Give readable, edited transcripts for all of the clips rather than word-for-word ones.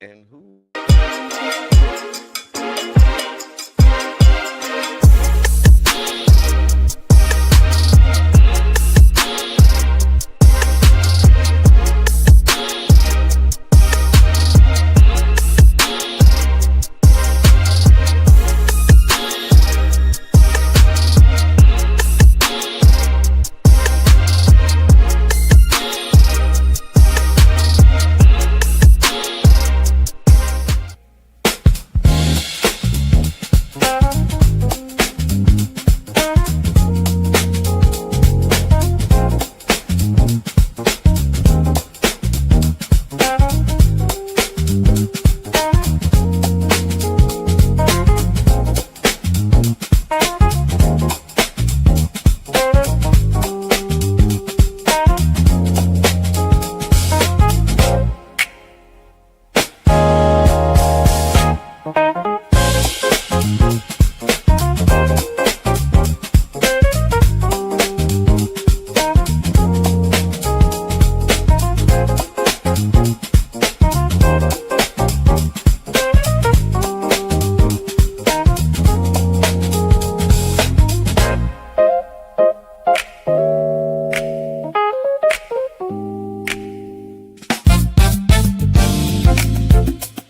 And who?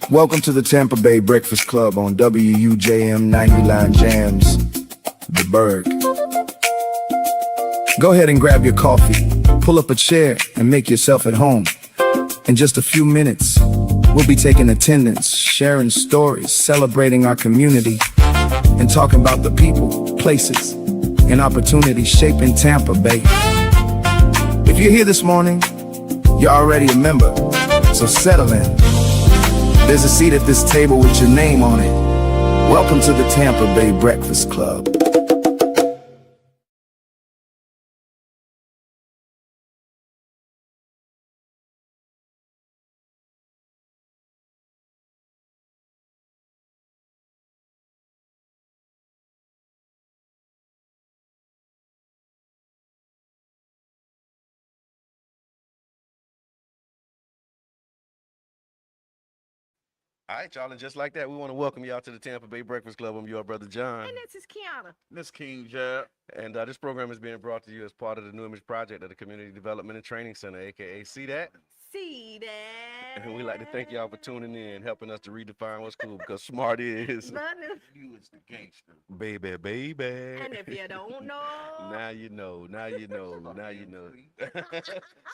Welcome to the Tampa Bay Breakfast Club on WUJM 99 Jams, The Berg. Go ahead and grab your coffee, pull up a chair, and make yourself at home. In just a few minutes, we'll be taking attendance, sharing stories, celebrating our community, and talking about the people, places, and opportunities shaping Tampa Bay. If you're here this morning, you're already a member, so settle in. There's a seat at this table with your name on it. Welcome to the Tampa Bay Breakfast Club. All right, y'all, and just like that, we want to welcome y'all to the Tampa Bay Breakfast Club. I'm your brother John. And this is Kiana. This King Jab. And this program is being brought to you as part of the New Image Project of the Community Development and Training Center, aka See That. See that. And we'd like to thank y'all for tuning in, helping us to redefine what's cool, because smart is You is the gangster. baby, baby. And if you don't know, Now you know, now you know, now you know.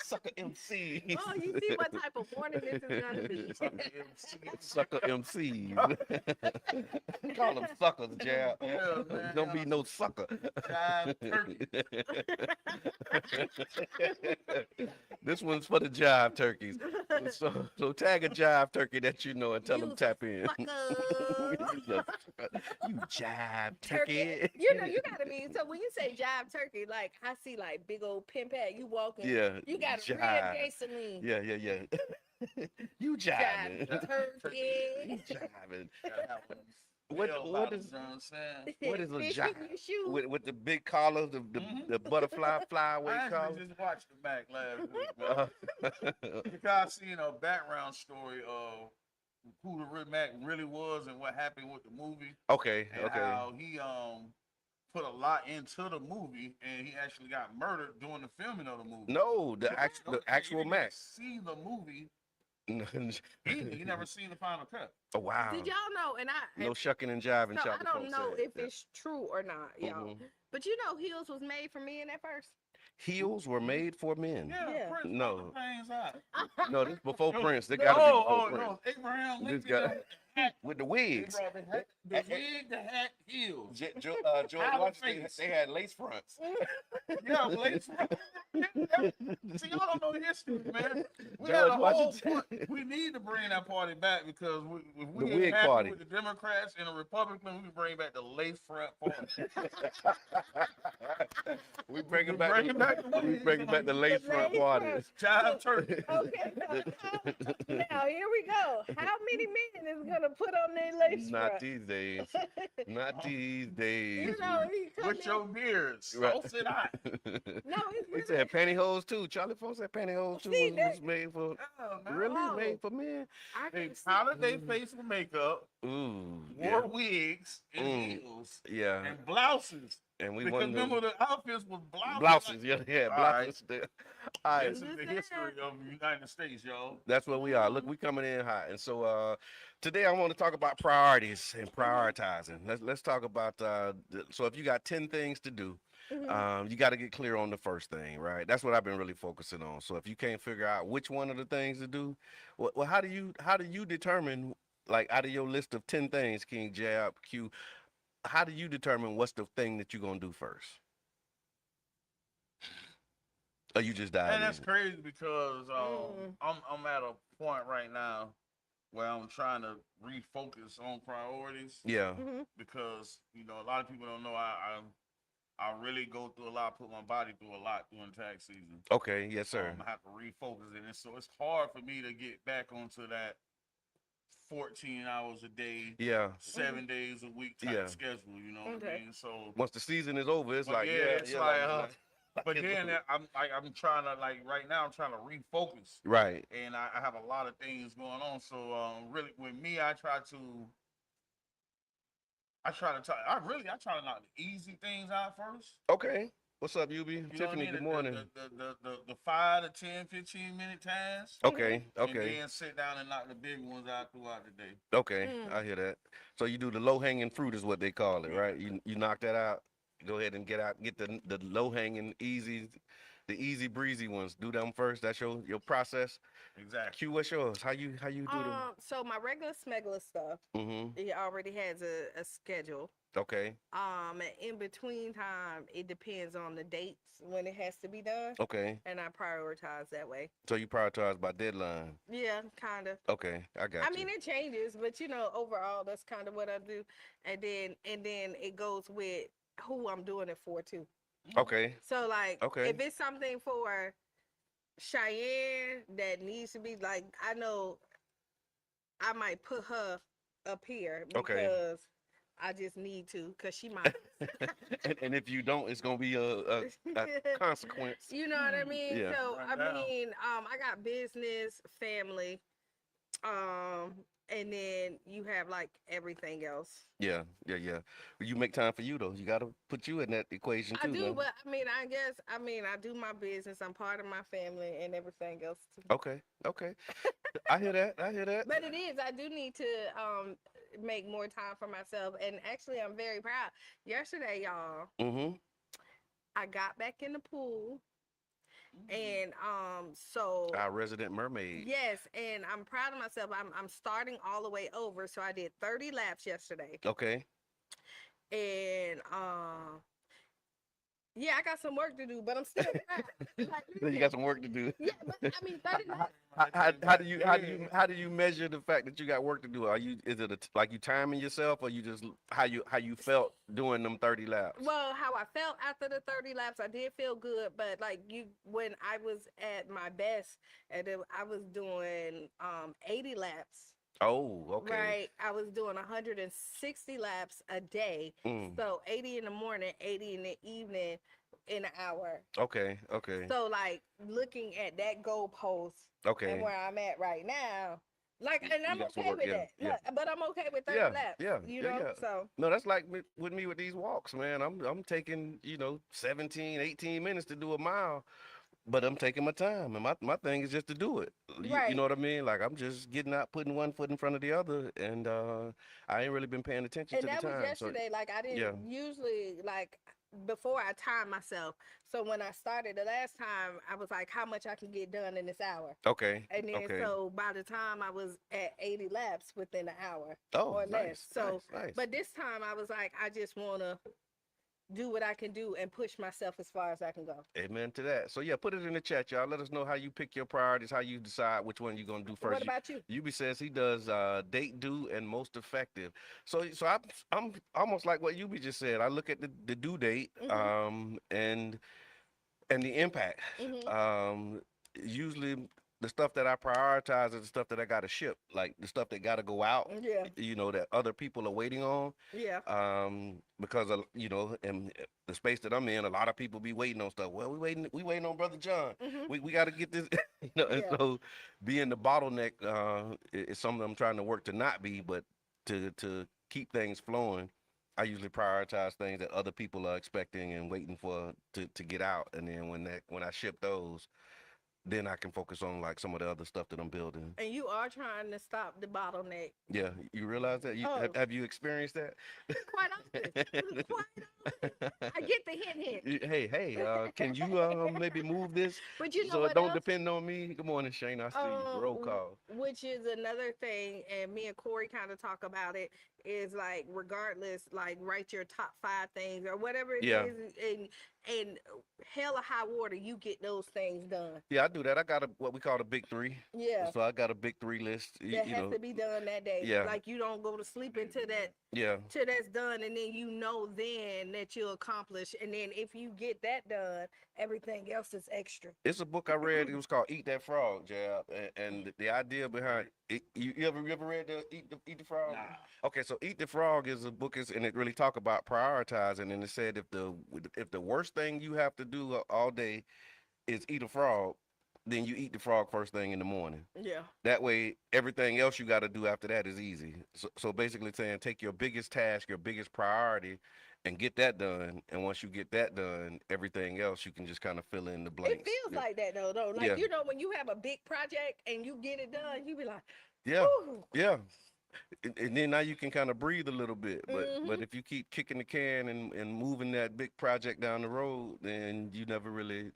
Sucker MC. oh, you see what type of warning this is going to be. Sucker MCs. Call them suckers, Jab. Yeah, man. Don't be no sucker. Jive turkey. This one's for the jive turkeys. So tag a jive turkey that you know and tell them You tap in. sucker. You jive turkey. You know, you gotta be. So when you say jive turkey, like I see like big old pin pad, you walking. Yeah. You got a real jive. gangster lean. Yeah. You jiving. Jive turkey. You jiving. What What is you know what I'm saying? what is a Fish jive? in your shoe. With the big collar, the butterfly flyaway I collar. actually just watched the back last week, man. Because I seen a background story of who the Rick Mac really was and what happened with the movie, Okay, and okay. how he put a lot into the movie, and he actually got murdered during the filming of the movie. No, the Okay, actual you didn't Mac. see the movie. Oh You never seen the final cut. wow. Did y'all know? And I No shucking and jiving. so I Chocolate don't folks know said. if it's true or not, y'all. Mhm. But you know, Heels was made for men at first. Heels were made for men. Yeah, Yeah. Prince No. brought the things out. No, this before No, Prince. They got to be before Prince. no, Abraham This Lincoln. guy the hat. with the They wigs. brought the hat, the wig, the hat, heels. George Outer Washington, face. they had lace fronts. Yeah, ladies. See, y'all don't know the history, man. We had George a whole Washington. we need to bring that party back because if we The ain't wig happy party. with the Democrats and the Republicans, we can bring back the lace front party. We bringing We back bringing back the we wigs bringing back the lace front lace party. front. Jive turkey. Okay. Now here we go. how many men is gonna put on their lace Not front? these days. Not these days. You know, he come With in. your beards, Right. sauce it hot. No, it's He really. said pantyhose too. Charlie Funk said pantyhose too See, was made for Oh, no. really Oh. made for men. I They can see. powdered their face with makeup, Ooh, wore yeah, wigs and heels yeah. and blouses. And we Because want remember them the outfits was blouses. blouses. Like, Yeah, all right, blouses. There. All right, this is the history of the United States, y'all. that's where we are. Look, we coming in hot, and so today I want to talk about priorities and prioritizing. Let's talk about so if you got 10 things to do, you got to get clear on the first thing, right? That's what I've been really focusing on. So if you can't figure out which one of the things to do, well, how do you determine, like, out of your list of 10 things, King Jab Q, how do you determine what's the thing that you're gonna do first? Or you just dive And that's in? crazy because I'm at a point right now where I'm trying to refocus on priorities Yeah. because a lot of people don't know I really go through a lot, put my body through a lot during tax season. Okay. Yes, sir. I have to refocus it, and so it's hard for me to get back onto that 14 hours a day, Yeah. 7 days a week type Yeah. schedule. You know what I mean? So, Once the season is over, it's but like, yeah, it's like, but it's then over. I'm trying to, like, right now I'm trying to refocus, Right. and I have a lot of things going on. So really, with me, I try to knock the easy things out first. Okay. What's up, UB? You know what I Tiffany, mean? good morning. The 5 to 10, 15-minute tasks. Okay. And Okay. then sit down and knock the big ones out throughout the day. Okay. I hear that. So you do the low hanging fruit is what they call it, right? You knock that out. Go ahead and get the low hanging the easy breezy ones. Do them first. That's your process. Exactly. Q, what's yours? How you do them? So my regular smuggler stuff, it already has a schedule. Okay. And in between time, it depends on the dates when it has to be done. Okay. And I prioritize that way. So you prioritize by deadline. Yeah, kind of. Okay, I got you. I mean, it changes, but overall, that's kind of what I do. And then it goes with who I'm doing it for too. Okay. So like, Okay. if it's something for Cheyenne that needs to be like, I know I might put her up here because I just need to, because she might. and if you don't, it's gonna be a consequence. You know what I mean? Yeah. So Right I down. mean, I got business, family, and then you have like everything else. Yeah. You make time for you though. You gotta put you in that equation too. I do, man. but I do my business. I'm part of my family and everything else too. Okay. I hear that. But it is. I do need to make more time for myself, and actually, I'm very proud. Yesterday, y'all, I got back in the pool, and so Our resident mermaid. yes, and I'm proud of myself. I'm starting all the way over, so I did 30 laps yesterday, Okay. and yeah, I got some work to do, but I'm still proud. Like, You got some work to do. yeah, but I mean, 30 laps. How do you measure the fact that you got work to do? Is it like you timing yourself, or you just how you felt doing them 30 laps? Well, how I felt after the 30 laps, I did feel good, but like when I was at my best, and then I was doing 80 laps. Oh, okay. Right, I was doing 160 laps a day. So 80 in the morning, 80 in the evening, in an hour. Okay. So like looking at that goalpost Okay. and where I'm at right now, like, and I'm got some okay work, with yeah, that. yeah. Look, but I'm okay with 30 Yeah, laps. yeah, You yeah, know, yeah. so No, that's like with me with these walks, man. I'm taking 17, 18 minutes to do a mile. But I'm taking my time, and my thing is just to do it. You right. know what I mean? Like, I'm just getting out, putting one foot in front of the other, and I ain't really been paying attention And to the that was time. So yesterday. Like I yeah, didn't usually like before I time myself. So when I started the last time, I was like, how much I can get done in this hour. okay, And then okay. so by the time I was at 80 laps within an hour Oh, or less. nice, So nice. but this time I was like, I just wanna do what I can do and push myself as far as I can go. Amen to that. So yeah, put it in the chat, y'all. Let us know how you pick your priorities, how you decide which one you're gonna do first. What about you? Yubi says he does date, do, and most effective. So I'm almost like what Yubi just said. I look at the due date, and the impact. Mhm. Usually the stuff that I prioritize is the stuff that I gotta ship, like the stuff that gotta go out, Yeah. that other people are waiting on. Yeah. Because in the space that I'm in, a lot of people be waiting on stuff. Well, we waiting on Brother John. Mhm. We got to get this, and Yeah. so being the bottleneck is something I'm trying to work to not be, but to keep things flowing. I usually prioritize things that other people are expecting and waiting for to get out, and then when I ship those, then I can focus on like some of the other stuff that I'm building. And you are trying to stop the bottleneck. Yeah, you realize that? You Oh, have you experienced that? quite often. Quite often. I get the hint. Hey, can you maybe move this But you know so it what don't else? depend on me? Good morning, Shane. I see you. Roll call. Which is another thing, and me and Corey kind of talk about it. Is like regardless, like write your top 5 things or whatever it Yeah. is, and hell or high water, you get those things done. Yeah, I do that. I got what we call the big three. Yeah, So I got a big three list. that has to be done that day. Yeah. Like you don't go to sleep until Yeah. that's done, and then then that you'll accomplish, and then if you get that done, everything else is extra. It's a book I read. It was called Eat That Frog, Jab. And the idea behind it, you ever read the Eat the Frog? Nah. Okay, so Eat the Frog is a book and it really talk about prioritizing. And it said if the worst thing you have to do all day is eat a frog, then you eat the frog first thing in the morning. Yeah. That way, everything else you got to do after that is easy. So basically saying take your biggest task, your biggest priority, and get that done. And once you get that done, everything else you can just kind of fill in the blanks. It feels like that though. Like when you have a big project and you get it done, you be like, yeah, whew. yeah. And then now you can kind of breathe a little bit. But Mhm. if you keep kicking the can and moving that big project down the road, then you never really,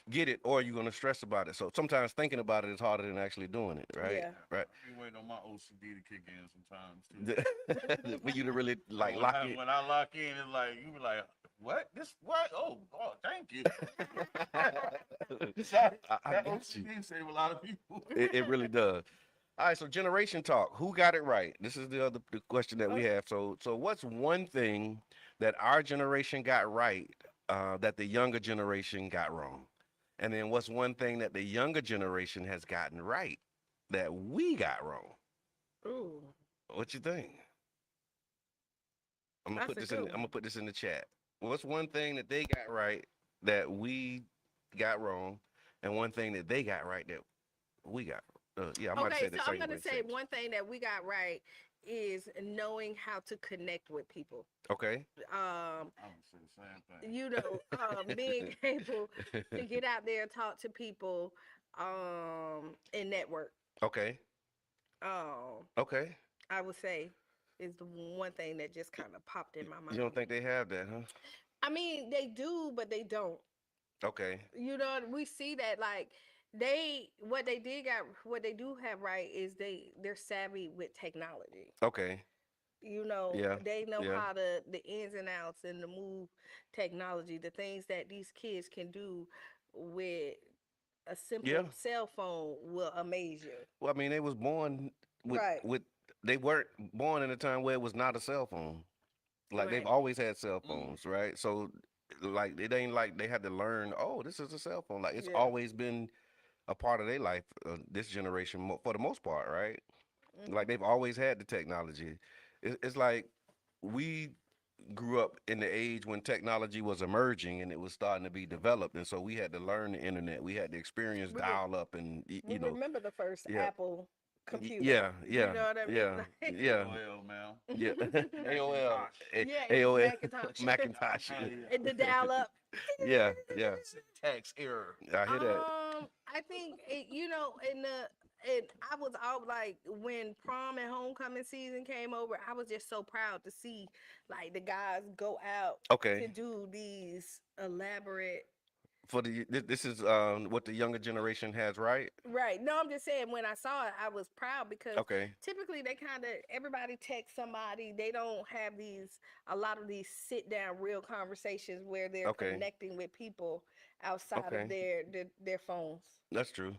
get it, or you're gonna stress about it. So sometimes thinking about it is harder than actually doing it, right? Yeah. Right. I be waiting on my OCD to kick in sometimes too. For you to really like when lock I, it. when I lock in, it's like you be like, "What? This what? Oh, thank you." I That get you. OCD save a lot of people. It really does. All right, so generation talk. Who got it right? This is the question that we have. So what's one thing that our generation got right that the younger generation got wrong? And then what's one thing that the younger generation has gotten right that we got wrong? Ooh, What you think? that's a good I'm one. gonna put this in the chat. What's one thing that they got right that we got wrong, and one thing that they got right that we got? Yeah, I might say Okay, the so I'm same gonna way. say one thing that we got right is knowing how to connect with people. Okay. Um, I'm gonna say the same thing. being able to get out there, talk to people, and network. Okay. Um, Okay. I would say is the one thing that just kind of popped in my You mind. don't think they have that, huh? I mean, they do, but they don't. Okay. We see that like what they do have right is they're savvy with technology. Okay. Yeah. They know Yeah. how to the ins and outs and the move technology, the things that these kids can do with a Yeah. simple cell phone will amaze you. Well, I mean, they was born with Right. with they weren't born in a time where it was not a cell phone. Like they've Right. always had cell Mm. phones, right? So like it ain't like they had to learn, oh, this is a cell phone. Like it's Yeah. always been a part of their life, this generation for the most part, right? Like Mhm. they've always had the technology. It's like we grew up in the age when technology was emerging and it was starting to be developed, and so we had to learn the internet. We had to experience We dial up, and We remember the first yeah, Apple computer. yeah, You yeah, know what I mean? yeah, Like, yeah, AOL, man. yeah. AOL, yeah, AOL, Macintosh. Macintosh. And the dial up. Yeah, yeah. Tax error. I hear that. I think and I was all like when prom and homecoming season came over, I was just so proud to see like the guys go out to Okay. do these elaborate. For this is what the younger generation has, right? Right. No, I'm just saying when I saw it, I was proud because Okay. typically they kind of everybody texts somebody. They don't have a lot of these sit down real conversations where they're Okay. connecting with people outside of Okay. their phones. That's true.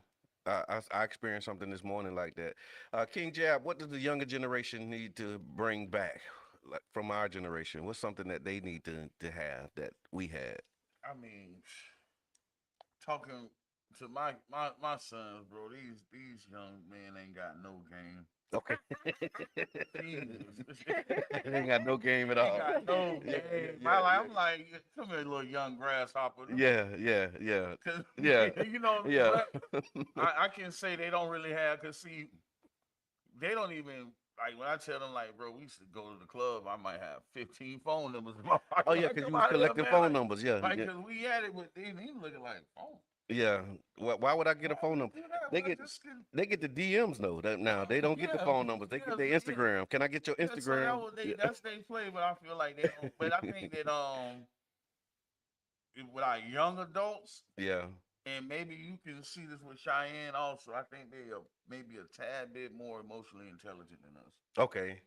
I experienced something this morning like that. King Jab, what does the younger generation need to bring back, like from our generation? What's something that they need to have that we had? I mean, talking to my sons, bro. These young men ain't got no game. Okay. Jesus. They ain't got no game at Ain't all. got no Yeah, game. yeah, I'm like, come here, little young grasshopper. yeah, yeah, yeah, Cause yeah, you know, yeah, but I can say they don't really have. Cause see, they don't even like when I tell them like, bro, we used to go to the club. I might have 15 phone numbers in my Oh pocket. yeah, Like, because come you was out of here, collecting man. phone numbers. Yeah, yeah, Cause we had it with they looking like phone. yeah. Why would I get a Why phone would number? you do that? They Well, get just get, they get the DMs though. Now they don't get the yeah, phone numbers. They get their yeah. Instagram. Can I get your Yeah, so Instagram? Yeah. that's they play, but I feel like they don't. But I think that with our young adults, Yeah. and maybe you can see this with Cheyenne also. I think they are maybe a tad bit more emotionally intelligent than us. Okay.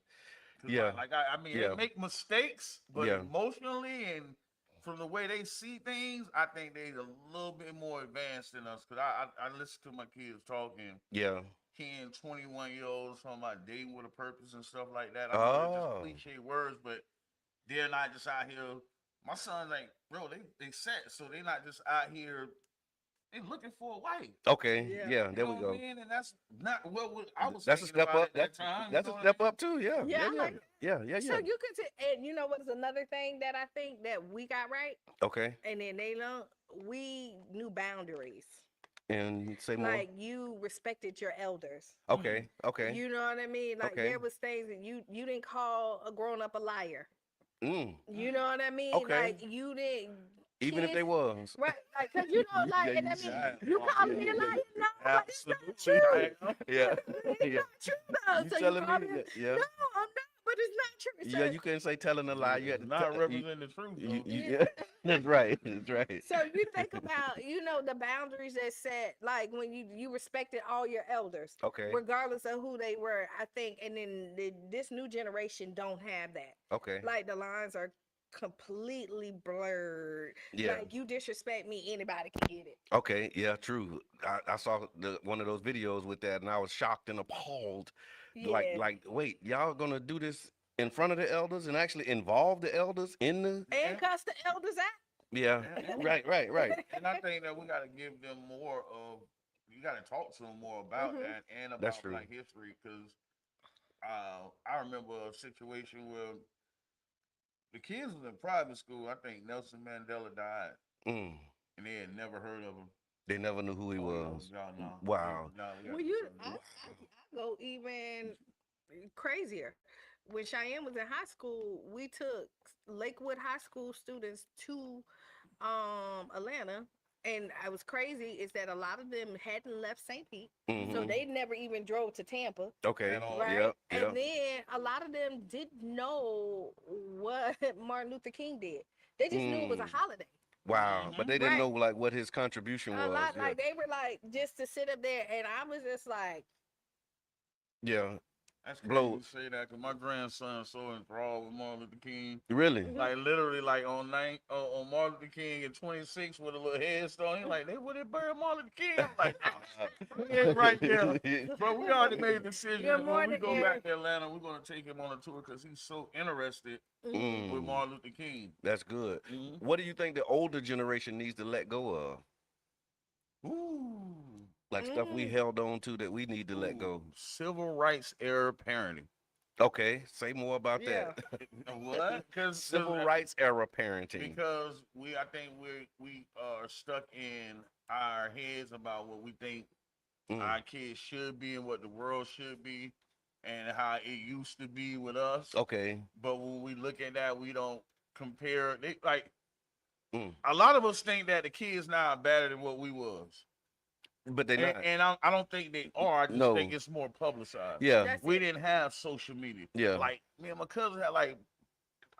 Cause Yeah. I mean, they Yeah. make mistakes, but Yeah. emotionally and from the way they see things, I think they're a little bit more advanced than us. Cause I listen to my kids talking, Yeah. hearing 21-year-olds talking about dating with a purpose and stuff like that. I know they're just Oh. cliche words, but they're not just out here. My son's like, bro, they set, so they're not just out here. They looking for a wife. Okay. Yeah. Yeah. You There we know what I go. mean? And that's not what I was That's a thinking step about up. at that time. You That's know a what I step mean? up too. Yeah. Yeah, Yeah. I Yeah. like that. Yeah. Yeah. So Yeah. you could, and you know what is another thing that I think that we got right, Okay. and then they don't. We knew boundaries. And say more. Like you respected your elders. Mm. Okay. Okay. You know what I mean? Like Okay. there was things that you didn't call a grown up a liar. Mm. You know what I mean? Okay. Like you didn't Even if kiss, they was. right? Like, cause you know, Yeah. like, and You I see. mean, Yeah, you calling Yeah. me a liar? No, but it's not absolutely. true. I am. Yeah. It's Yeah. not true though. You So you telling call me? me? Yeah. No, I'm not. But it's not true. Yeah. You couldn't say telling a lie. You had It's to. not representing the truth though. Yeah. Yeah. That's right. That's right. So you think about, you know, the boundaries that set, like when you respected all your elders, Okay. regardless of who they were. I think, and then this new generation don't have that. Okay. Like the lines are completely blurred. Yeah. Like you disrespect me, anybody can get it. Okay. Yeah. True. I saw one of those videos with that, and I was shocked and appalled. Yeah. Wait, y'all gonna do this in front of the elders and actually involve the elders in the? And And, cuss the elders out. Yeah. and, Right. Right. Right. and I think that we got to give them more of. You got to talk to them more about Mhm. that and That's about true. Black history because I remember a situation where the kids was in private school. I think Nelson Mandela died, Mm. and they had never heard of him. They never knew who he Oh, was. y'all know. Wow. No, we got Well, to do you, something. I go even crazier. When Cheyenne was in high school, we took Lakewood High School students to Atlanta, and I was crazy is that a lot of them hadn't left St. Pete, so Hmm. they never even drove to Tampa, Okay. At all. right? Yep. And Yep. then a lot of them didn't know what Martin Luther King did. They just knew it was a Mm. holiday. Wow. But Mhm. they didn't Right. know like what his contribution A was. lot, Yeah. like they were like just to sit up there, and I was just like, Yeah. That's crazy Blow. you say that because my grandson's so enthralled with Martin Luther King. Really? Like literally, like on Martin Luther King at 26 with a little headstone. He like, they would have buried Martin Luther King. I'm like, we ain't right there. But we already made a decision. you're That more when we than go back to Atlanta, we're gonna take him on a tour because he's so interested with Mm. Martin Luther King. That's good. Mhm. What do you think the older generation needs to let go of? Ooh. Like stuff we held on to that we need to let go. Ooh. Civil rights era parenting. Okay, say more about Yeah. that. What? Because Civil rights era parenting. because I think we are stuck in our heads about what we think Mm. our kids should be and what the world should be and how it used to be with us. Okay. But when we look at that, we don't compare. They like Mm. a lot of us think that the kids now are better than what we was, But they not. and I don't think they are. I just No. think it's more publicized. Yeah. That's We it. didn't have social media. Yeah. Like me and my cousin had like.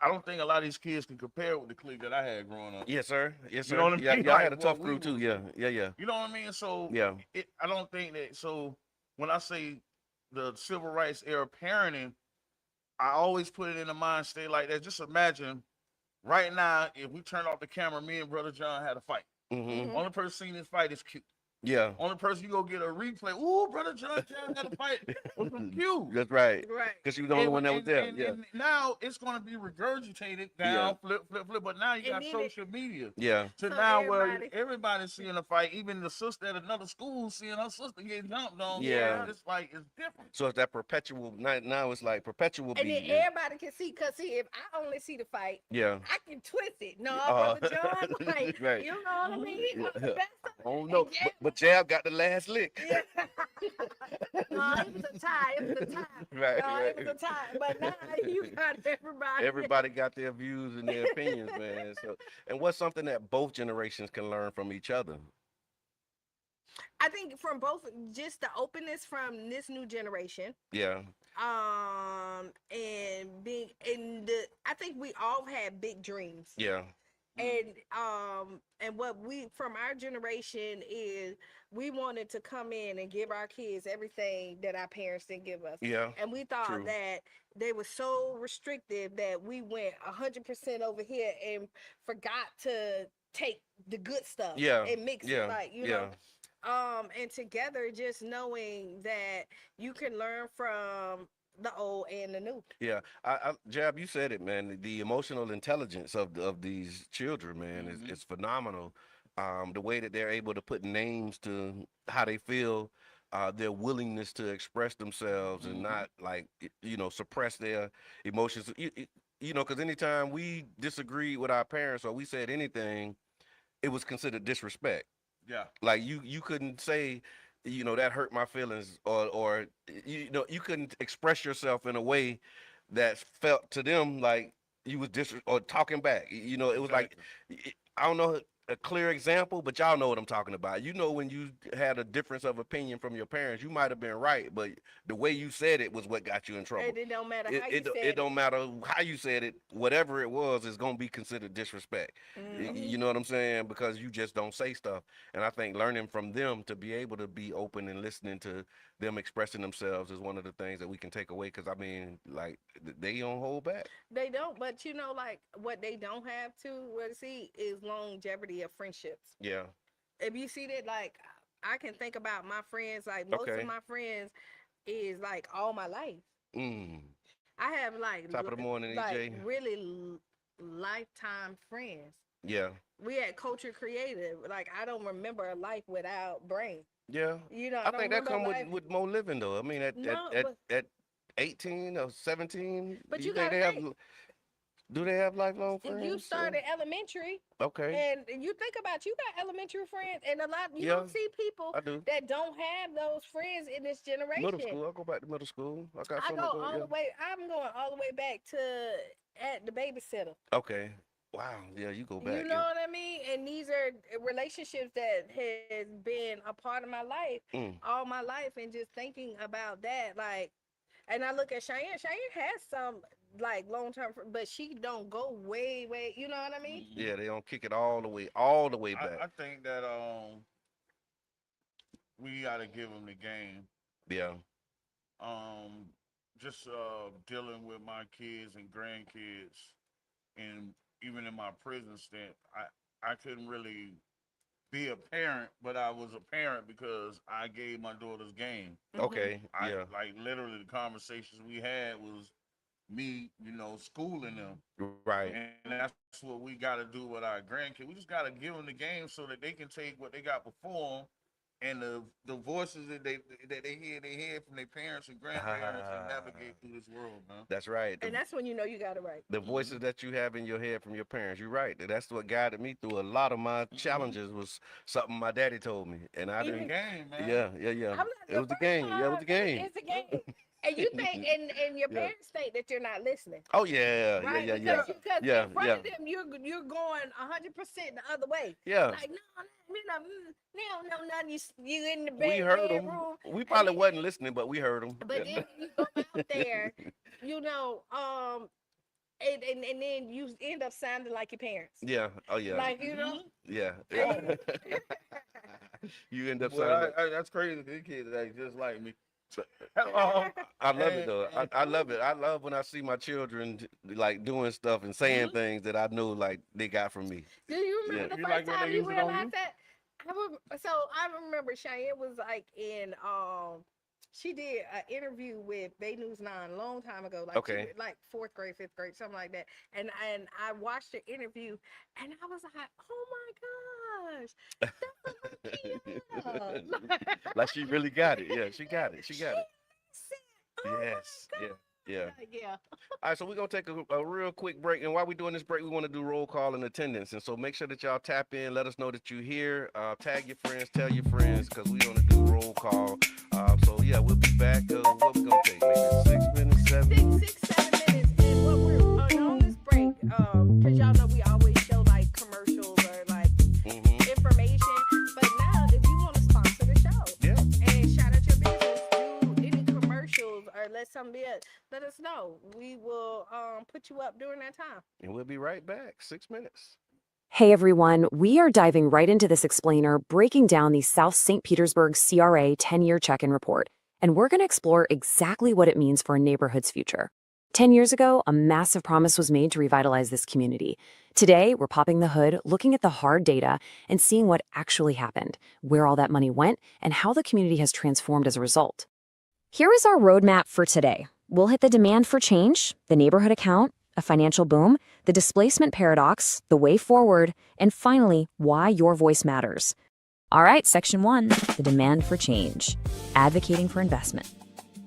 I don't think a lot of these kids can compare with the clique that I had growing up. Yes, sir. Yes, sir. You know what I Yeah, mean? y'all Like had a tough what we crew too. was Yeah. through. Yeah. Yeah. You know what I mean? So Yeah. I don't think that. So when I say the civil rights era parenting, I always put it in a mind state like that. Just imagine right now, if we turn off the camera, me and Brother John had a fight. Mm-hmm. Mhm. Only person seen this fight is Q. Yeah. Only person you go get a replay. Ooh, brother John got a fight was from Q. That's right. Right. Because she was the only one that was there. Yeah. And now it's going to be regurgitated Yeah. down, flip, flip, flip. But now you And got then social media. Yeah. So So now where everybody, everybody's seeing a fight, even the sister at another school seeing her sister get jumped on. Yeah. It's like, it's different. So it's that perpetual. Now it's like perpetual and then beef. everybody can see, cause see, if I only see the fight, Yeah. I can twist it. No, Uh, brother John, like right. you know what I mean? I'm the Yeah. best I of don't know, and Jab, but Jab got the last lick. yeah. No, it was a tie. It was a tie. Right, No, right. it was a tie. But now you got everybody. Everybody got their views and their opinions, man. So, and what's something that both generations can learn from each other? I think from both, just the openness from this new generation, Yeah. and being in the, I think we all had big dreams. Yeah. And what we from our generation is we wanted to come in and give our kids everything that our parents didn't give us. Yeah. And we thought True. that they were so restrictive that we went 100% over here and forgot to take the good stuff Yeah. and mix Yeah. it, like, you Yeah. know. And together, just knowing that you can learn from the old and the new. Yeah, Jab, you said it, man. The emotional intelligence of these children, man, is phenomenal. The way that they're able to put names to how they feel, their willingness to express themselves and not like suppress their emotions. Because anytime we disagreed with our parents or we said anything, it was considered disrespect. Yeah. Like you couldn't say, that hurt my feelings, or you couldn't express yourself in a way that felt to them like you was or talking back. It was like I don't know a clear example, but y'all know what I'm talking about. When you had a difference of opinion from your parents, you might have been right, but the way you said it was what got you in trouble. And it don't matter how you It said it don't matter how you said it. Whatever it was is gonna be considered disrespect. You know what I'm saying? Because you just don't say stuff. And I think learning from them to be able to be open and listening to them expressing themselves is one of the things that we can take away. Because I mean, like they don't hold back. They don't, but like what they don't have is longevity of friendships. Yeah. If you see that, like I can think about my friends, like most Okay. of my friends is like all my life. Mm. I have like Top of the morning, like EJ. really lifetime friends. Yeah. We had Culture Creative. Like I don't remember a life without Brain. Yeah. I I don't think that remember come life. with more living though. I mean, No, at 18 or 17, but you think gotta they have? think. Do they have lifelong friends? You too? started elementary, Okay. and you think about you got elementary friends, and a lot you Yeah, don't see people I do. that don't have those friends in this generation. Middle school. I'll go back to middle school. I got I some go to go. all Yeah. the way. I'm going all the way back to at the babysitter. Okay. Wow. Yeah, you go back. You know what I mean? And these are relationships that has been a part of my life all my life, and just thinking about that, like, and I look at Cheyenne. Cheyenne has some like long term, but she don't go way. You know what I mean? Yeah, they don't kick it all the way back. I think that we got to give them the game. Yeah. Just dealing with my kids and grandkids, and even in my prison stint, I couldn't really be a parent, but I was a parent because I gave my daughters game. Okay. I Yeah. like literally the conversations we had was me, schooling them. Right. And that's what we got to do with our grandkids. We just got to give them the game so that they can take what they got before them, and the voices that they hear from their parents and grandparents and navigate through this world, man. That's right. And that's when you know you got it right. The voices that you have in your head from your parents. You're right. That's what guided me through a lot of my challenges was something my daddy told me, and I It's a didn't. game, man. Yeah. I'm not, It was the game. Yeah, it was the game. It's a game. And you think, and your Yeah. parents think that you're not listening. Oh yeah, Right? yeah. Because Yeah, in front yeah. of them, you're going 100% the other way. Yeah. Like no, you in the bed, We heard them. bedroom. We probably wasn't listening, but we heard them. But then you go out there, and then you end up sounding like your parents. Yeah. Oh yeah. Like Yeah. You end up Well, sounding. that's crazy. These kids act just like me. I love it though. I love it. I love when I see my children like doing stuff and saying things that I know like they got from me. Do you remember Yeah. the You first like when time they you use it on you? realized that? So I remember Cheyenne was like in she did an interview with Bay News 9 a long time ago, like she Okay. was like fourth grade, fifth grade, something like that. And I watched the interview and I was like, oh my gosh, that's Olivia. Like she really got it. Yeah, she got it. She She got it. said, oh Yes. my Yeah. Yeah. god, yeah. All right, so we're gonna take a real quick break, and while we're doing this break, we want to do roll call and attendance, and so make sure that y'all tap in, let us know that you're here, tag your friends, tell your friends, because we're gonna do roll call. So yeah, we'll be back. What we gonna take? Maybe 6 minutes, 7. 6, 7 minutes. And what we're on this break, because y'all know we always show like commercials or like Mm-hmm. information. But now, if you want to sponsor the show Yeah. and shout out your business, do any commercials or let somebody else, let us know. We will put you up during that time. And we'll be right back. 6 minutes. Hey everyone, we are diving right into this explainer, breaking down the South St. Petersburg CRA 10-year check-in report, and we're going to explore exactly what it means for a neighborhood's future. 10 years ago, a massive promise was made to revitalize this community. Today, we're popping the hood, looking at the hard data, and seeing what actually happened, where all that money went, and how the community has transformed as a result. Here is our roadmap for today. We'll hit the demand for change, the neighborhood account, a financial boom, the displacement paradox, the way forward, and finally, why your voice matters. All right, section 1, the demand for change, advocating for investment.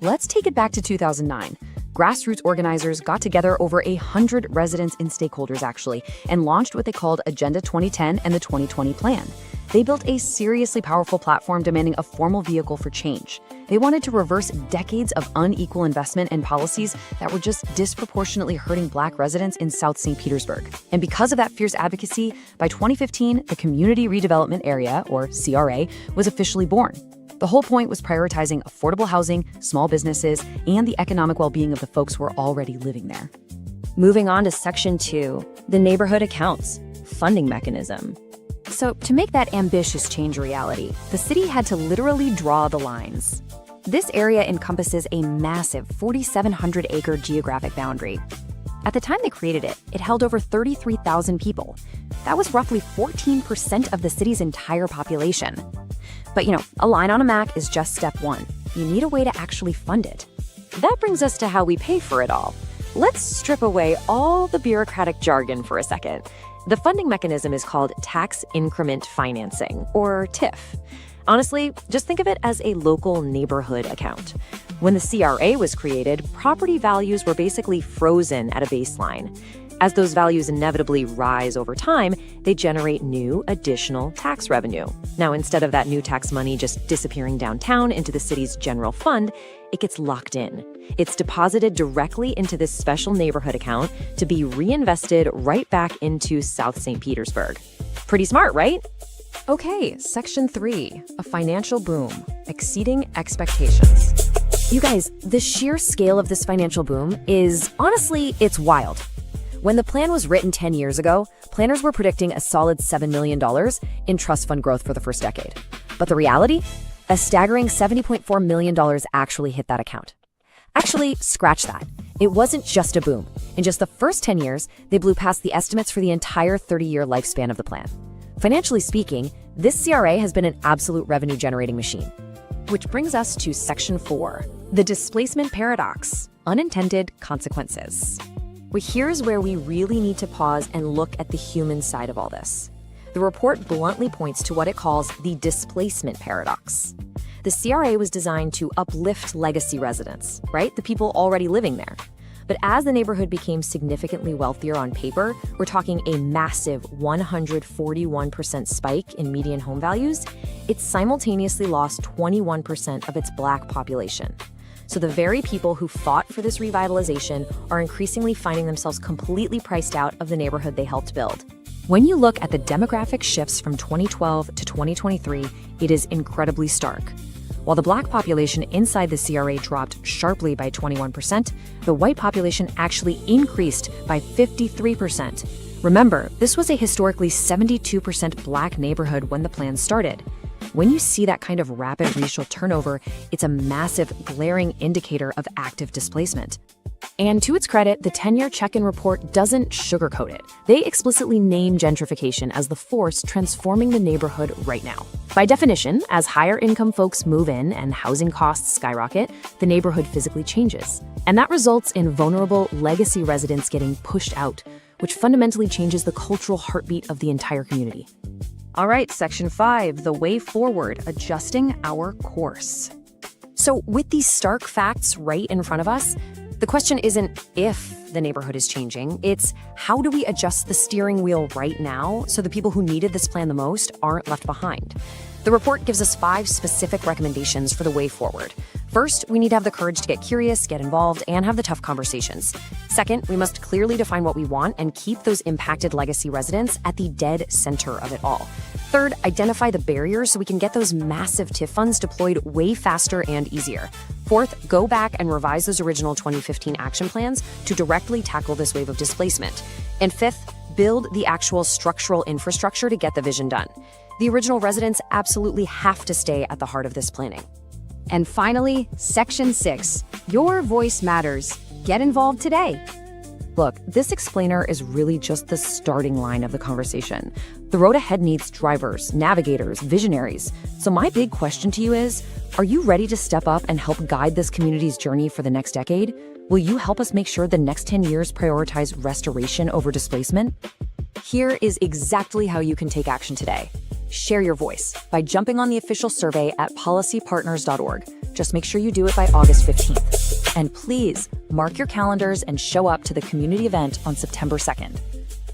Let's take it back to 2009. Grassroots organizers got together, over 100 residents and stakeholders actually, and launched what they called Agenda 2010 and the 2020 Plan. They built a seriously powerful platform demanding a formal vehicle for change. They wanted to reverse decades of unequal investment and policies that were just disproportionately hurting Black residents in South St. Petersburg. And because of that fierce advocacy, by 2015, the Community Redevelopment Area, or CRA, was officially born. The whole point was prioritizing affordable housing, small businesses, and the economic well-being of the folks who are already living there. Moving on to Section 2, the neighborhood accounts, funding mechanism. So to make that ambitious change a reality, the city had to literally draw the lines. This area encompasses a massive 4,700-acre geographic boundary. At the time they created it, it held over 33,000 people. That was roughly 14% of the city's entire population. But a line on a map is just step 1. You need a way to actually fund it. That brings us to how we pay for it all. Let's strip away all the bureaucratic jargon for a second. The funding mechanism is called tax increment financing, or TIF. Honestly, just think of it as a local neighborhood account. When the CRA was created, property values were basically frozen at a baseline. As those values inevitably rise over time, they generate new, additional tax revenue. Now, instead of that new tax money just disappearing downtown into the city's general fund, it gets locked in. It's deposited directly into this special neighborhood account to be reinvested right back into South St. Petersburg. Pretty smart, right? Okay, Section 3, a financial boom, exceeding expectations. You guys, the sheer scale of this financial boom is, honestly, it's wild. When the plan was written 10 years ago, planners were predicting a solid $7 million in trust fund growth for the first decade. But the reality? A staggering $70.4 million actually hit that account. Actually, scratch that. It wasn't just a boom. In just the first 10 years, they blew past the estimates for the entire 30-year lifespan of the plan. Financially speaking, this CRA has been an absolute revenue-generating machine. Which brings us to Section 4, the displacement paradox, unintended consequences. Well, here's where we really need to pause and look at the human side of all this. The report bluntly points to what it calls the displacement paradox. The CRA was designed to uplift legacy residents, right? The people already living there. But as the neighborhood became significantly wealthier on paper, we're talking a massive 141% spike in median home values, it simultaneously lost 21% of its Black population. So the very people who fought for this revitalization are increasingly finding themselves completely priced out of the neighborhood they helped build. When you look at the demographic shifts from 2012 to 2023, it is incredibly stark. While the Black population inside the CRA dropped sharply by 21%, the white population actually increased by 53%. Remember, this was a historically 72% Black neighborhood when the plan started. When you see that kind of rapid racial turnover, it's a massive, glaring indicator of active displacement. And to its credit, the 10-year check-in report doesn't sugarcoat it. They explicitly name gentrification as the force transforming the neighborhood right now. By definition, as higher income folks move in and housing costs skyrocket, the neighborhood physically changes. And that results in vulnerable legacy residents getting pushed out, which fundamentally changes the cultural heartbeat of the entire community. All right, Section 5, the way forward, adjusting our course. So with these stark facts right in front of us, the question isn't if the neighborhood is changing, it's how do we adjust the steering wheel right now so the people who needed this plan the most aren't left behind? The report gives us 5 specific recommendations for the way forward. First, we need to have the courage to get curious, get involved, and have the tough conversations. Second, we must clearly define what we want and keep those impacted legacy residents at the dead center of it all. Third, identify the barriers so we can get those massive TIF funds deployed way faster and easier. Fourth, go back and revise those original 2015 action plans to directly tackle this wave of displacement. And fifth, build the actual structural infrastructure to get the vision done. The original residents absolutely have to stay at the heart of this planning. And finally, Section 6, your voice matters. Get involved today. Look, this explainer is really just the starting line of the conversation. The road ahead needs drivers, navigators, visionaries. So my big question to you is, are you ready to step up and help guide this community's journey for the next decade? Will you help us make sure the next 10 years prioritize restoration over displacement? Here is exactly how you can take action today. Share your voice by jumping on the official survey at policypartners.org. Just make sure you do it by August 15th. And please mark your calendars and show up to the community event on September 2nd.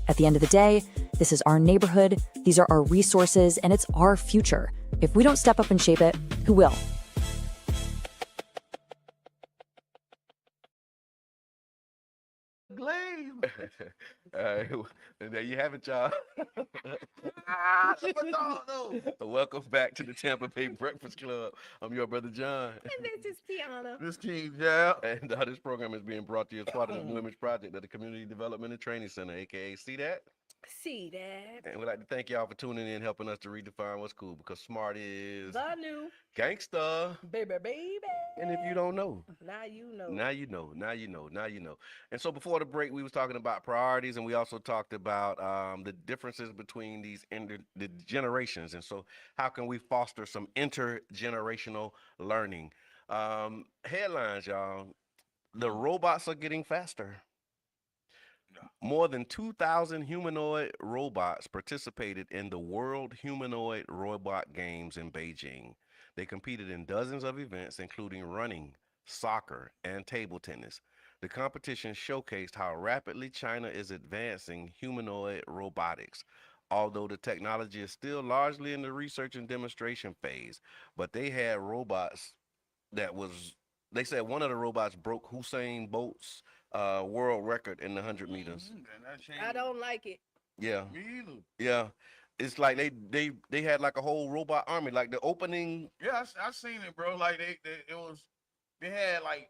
At the end of the day, this is our neighborhood, these are our resources, and it's our future. If we don't step up and shape it, who will? Glaze. And there you have it, y'all. Welcome back to the Tampa Bay Breakfast Club. I'm your brother John. And this is Tiana. This King, yeah. And this program is being brought to you as part of the New Image Project at the Community Development and Training Center, aka See That? See that? And we'd like to thank y'all for tuning in, helping us to redefine what's cool, because smart is The new gangsta. baby, baby. And if you don't know, Now you know. now you know, now you know, now you know. And so before the break, we was talking about priorities, and we also talked about the differences between the generations. And so how can we foster some intergenerational learning? Headlines, y'all. The robots are getting faster. More than 2,000 humanoid robots participated in the World Humanoid Robot Games in Beijing. They competed in dozens of events, including running, soccer, and table tennis. The competition showcased how rapidly China is advancing humanoid robotics. Although the technology is still largely in the research and demonstration phase, but they had robots that was, they said one of the robots broke Hussein Bolt's world record in the 100 meters. I don't like it. Yeah, Me either. yeah. It's like they had like a whole robot army. Like the opening. Yeah, I seen it, bro. Like they had like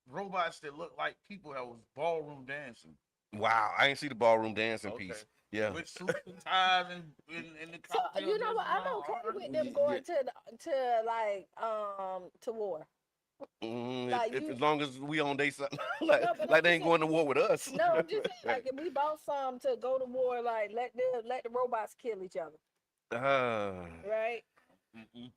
robots that looked like people that was ballroom dancing. Wow, I ain't see the ballroom dancing Okay. piece. Yeah. With suits and ties and the So cocktails. you know what? I'm okay with them going to like to war. Like If, you- as long as we on their side, like, No, but like I'm they ain't just going to war with us. No, I'm just saying, like if we bought some to go to war, like let the robots kill each other, Ah. right?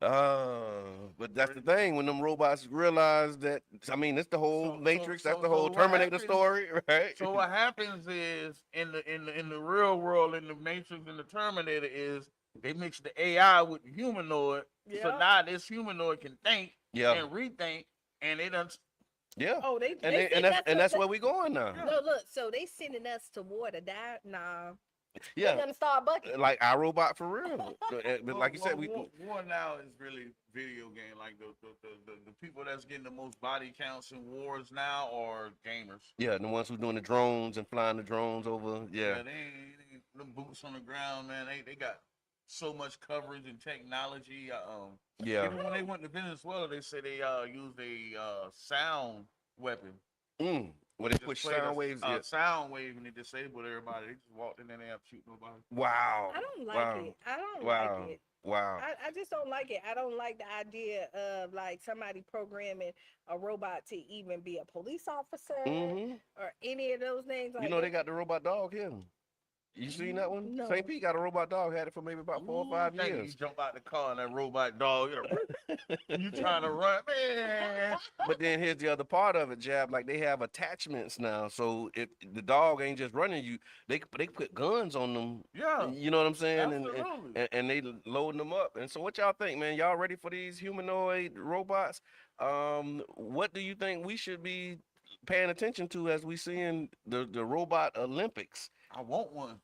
But that's the thing when them robots realize that. I mean, it's the whole Matrix. That's the whole what Terminator happens- story, right? So what happens is in the real world, in the Matrix and the Terminator, is they mix the AI with the humanoid. So Yeah. now this humanoid can think Yeah, and rethink, and they done. yeah. Oh, they And think that's what where we going now. No, look, so they sending us to war to die. Nah, they Yeah, gonna start bucking. like iRobot for real. But like you said, we war now is really video game. Like the people that's getting the most body counts in wars now are gamers. yeah, the ones who doing the drones and flying the drones over. Yeah, They ain't them boots on the ground, man. They got so much coverage and technology. yeah. Even when they went to Venezuela, they said they used a sound weapon. When they push played sound waves. Yeah. sound wave, and they disabled everybody. They just walked in there and they have to shoot nobody. Wow. I don't like Wow. it. I don't Wow. like it. Wow. I just don't like it. I don't like the idea of like somebody programming a robot to even be a police officer Hmm. or any of those things. You Like know they it, got the robot dog here. You seen that one? St. no. Pete got a robot dog. Had it for maybe about 4 or 5 Ooh, you years. jump out the car and that robot dog, you trying to run, man. But then here's the other part of it, Jab. Like they have attachments now, so if the dog ain't just running you, they put guns on them. Yeah, You know what I'm saying? absolutely. And they loading them up. And so what y'all think, man? Y'all ready for these humanoid robots? What do you think we should be paying attention to as we seeing the robot Olympics? I want one.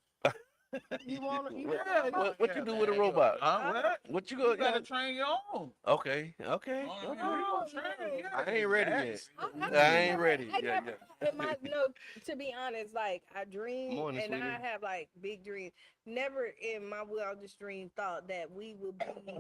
You want you What, want a robot? what you do with a robot? What? What you You go? gotta train your own. Okay, okay, Oh, okay. you Oh, gonna train it, no. I ain't ready yet. Exactly. I ain't ready. I Yeah, never yeah. in my no. To be honest, like I dream Morning, and sweetie. I have like big dreams. Never in my wildest dream thought that we would be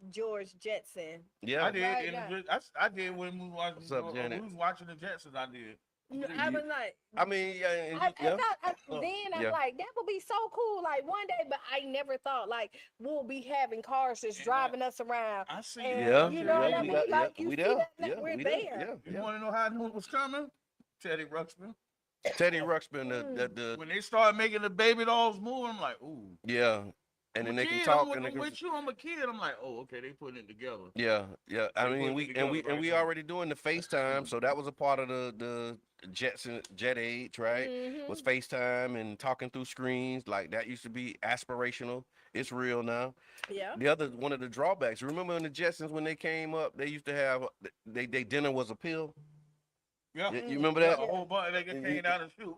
George Jetson. Yeah. I did. Right In now. I did when we was watching. What's up, Janet? We was watching the Jetsons. I did. You know, I was like, I mean, yeah, and I yeah. thought Oh, then I'm yeah. like that would be so cool, like one day. But I never thought like we'll be having cars just And driving us around. I see. And Yeah, you know what yeah, I we mean? got, yeah, Like you we see there, that yeah, we're we there. yeah, You yeah. want to know how I knew it was coming? Teddy Ruxpin. Teddy Ruxpin, the When they started making the baby dolls move, I'm like, ooh. yeah, and I'm then a they can kid, talk I'm, and they I'm can, with you. I'm a kid. I'm like, oh, okay, they putting it together. yeah, yeah. I They mean, putting it we together right we now. already doing the FaceTime, so that was a part of the jet age, right? Was Mm-hmm. FaceTime and talking through screens like that used to be aspirational. It's real now. Yeah. The other one of the drawbacks. Remember in the Jetsons when they came up, they used to have they dinner was a pill. Yeah. You remember Yeah, that? a whole bunch. They just came down and shoot.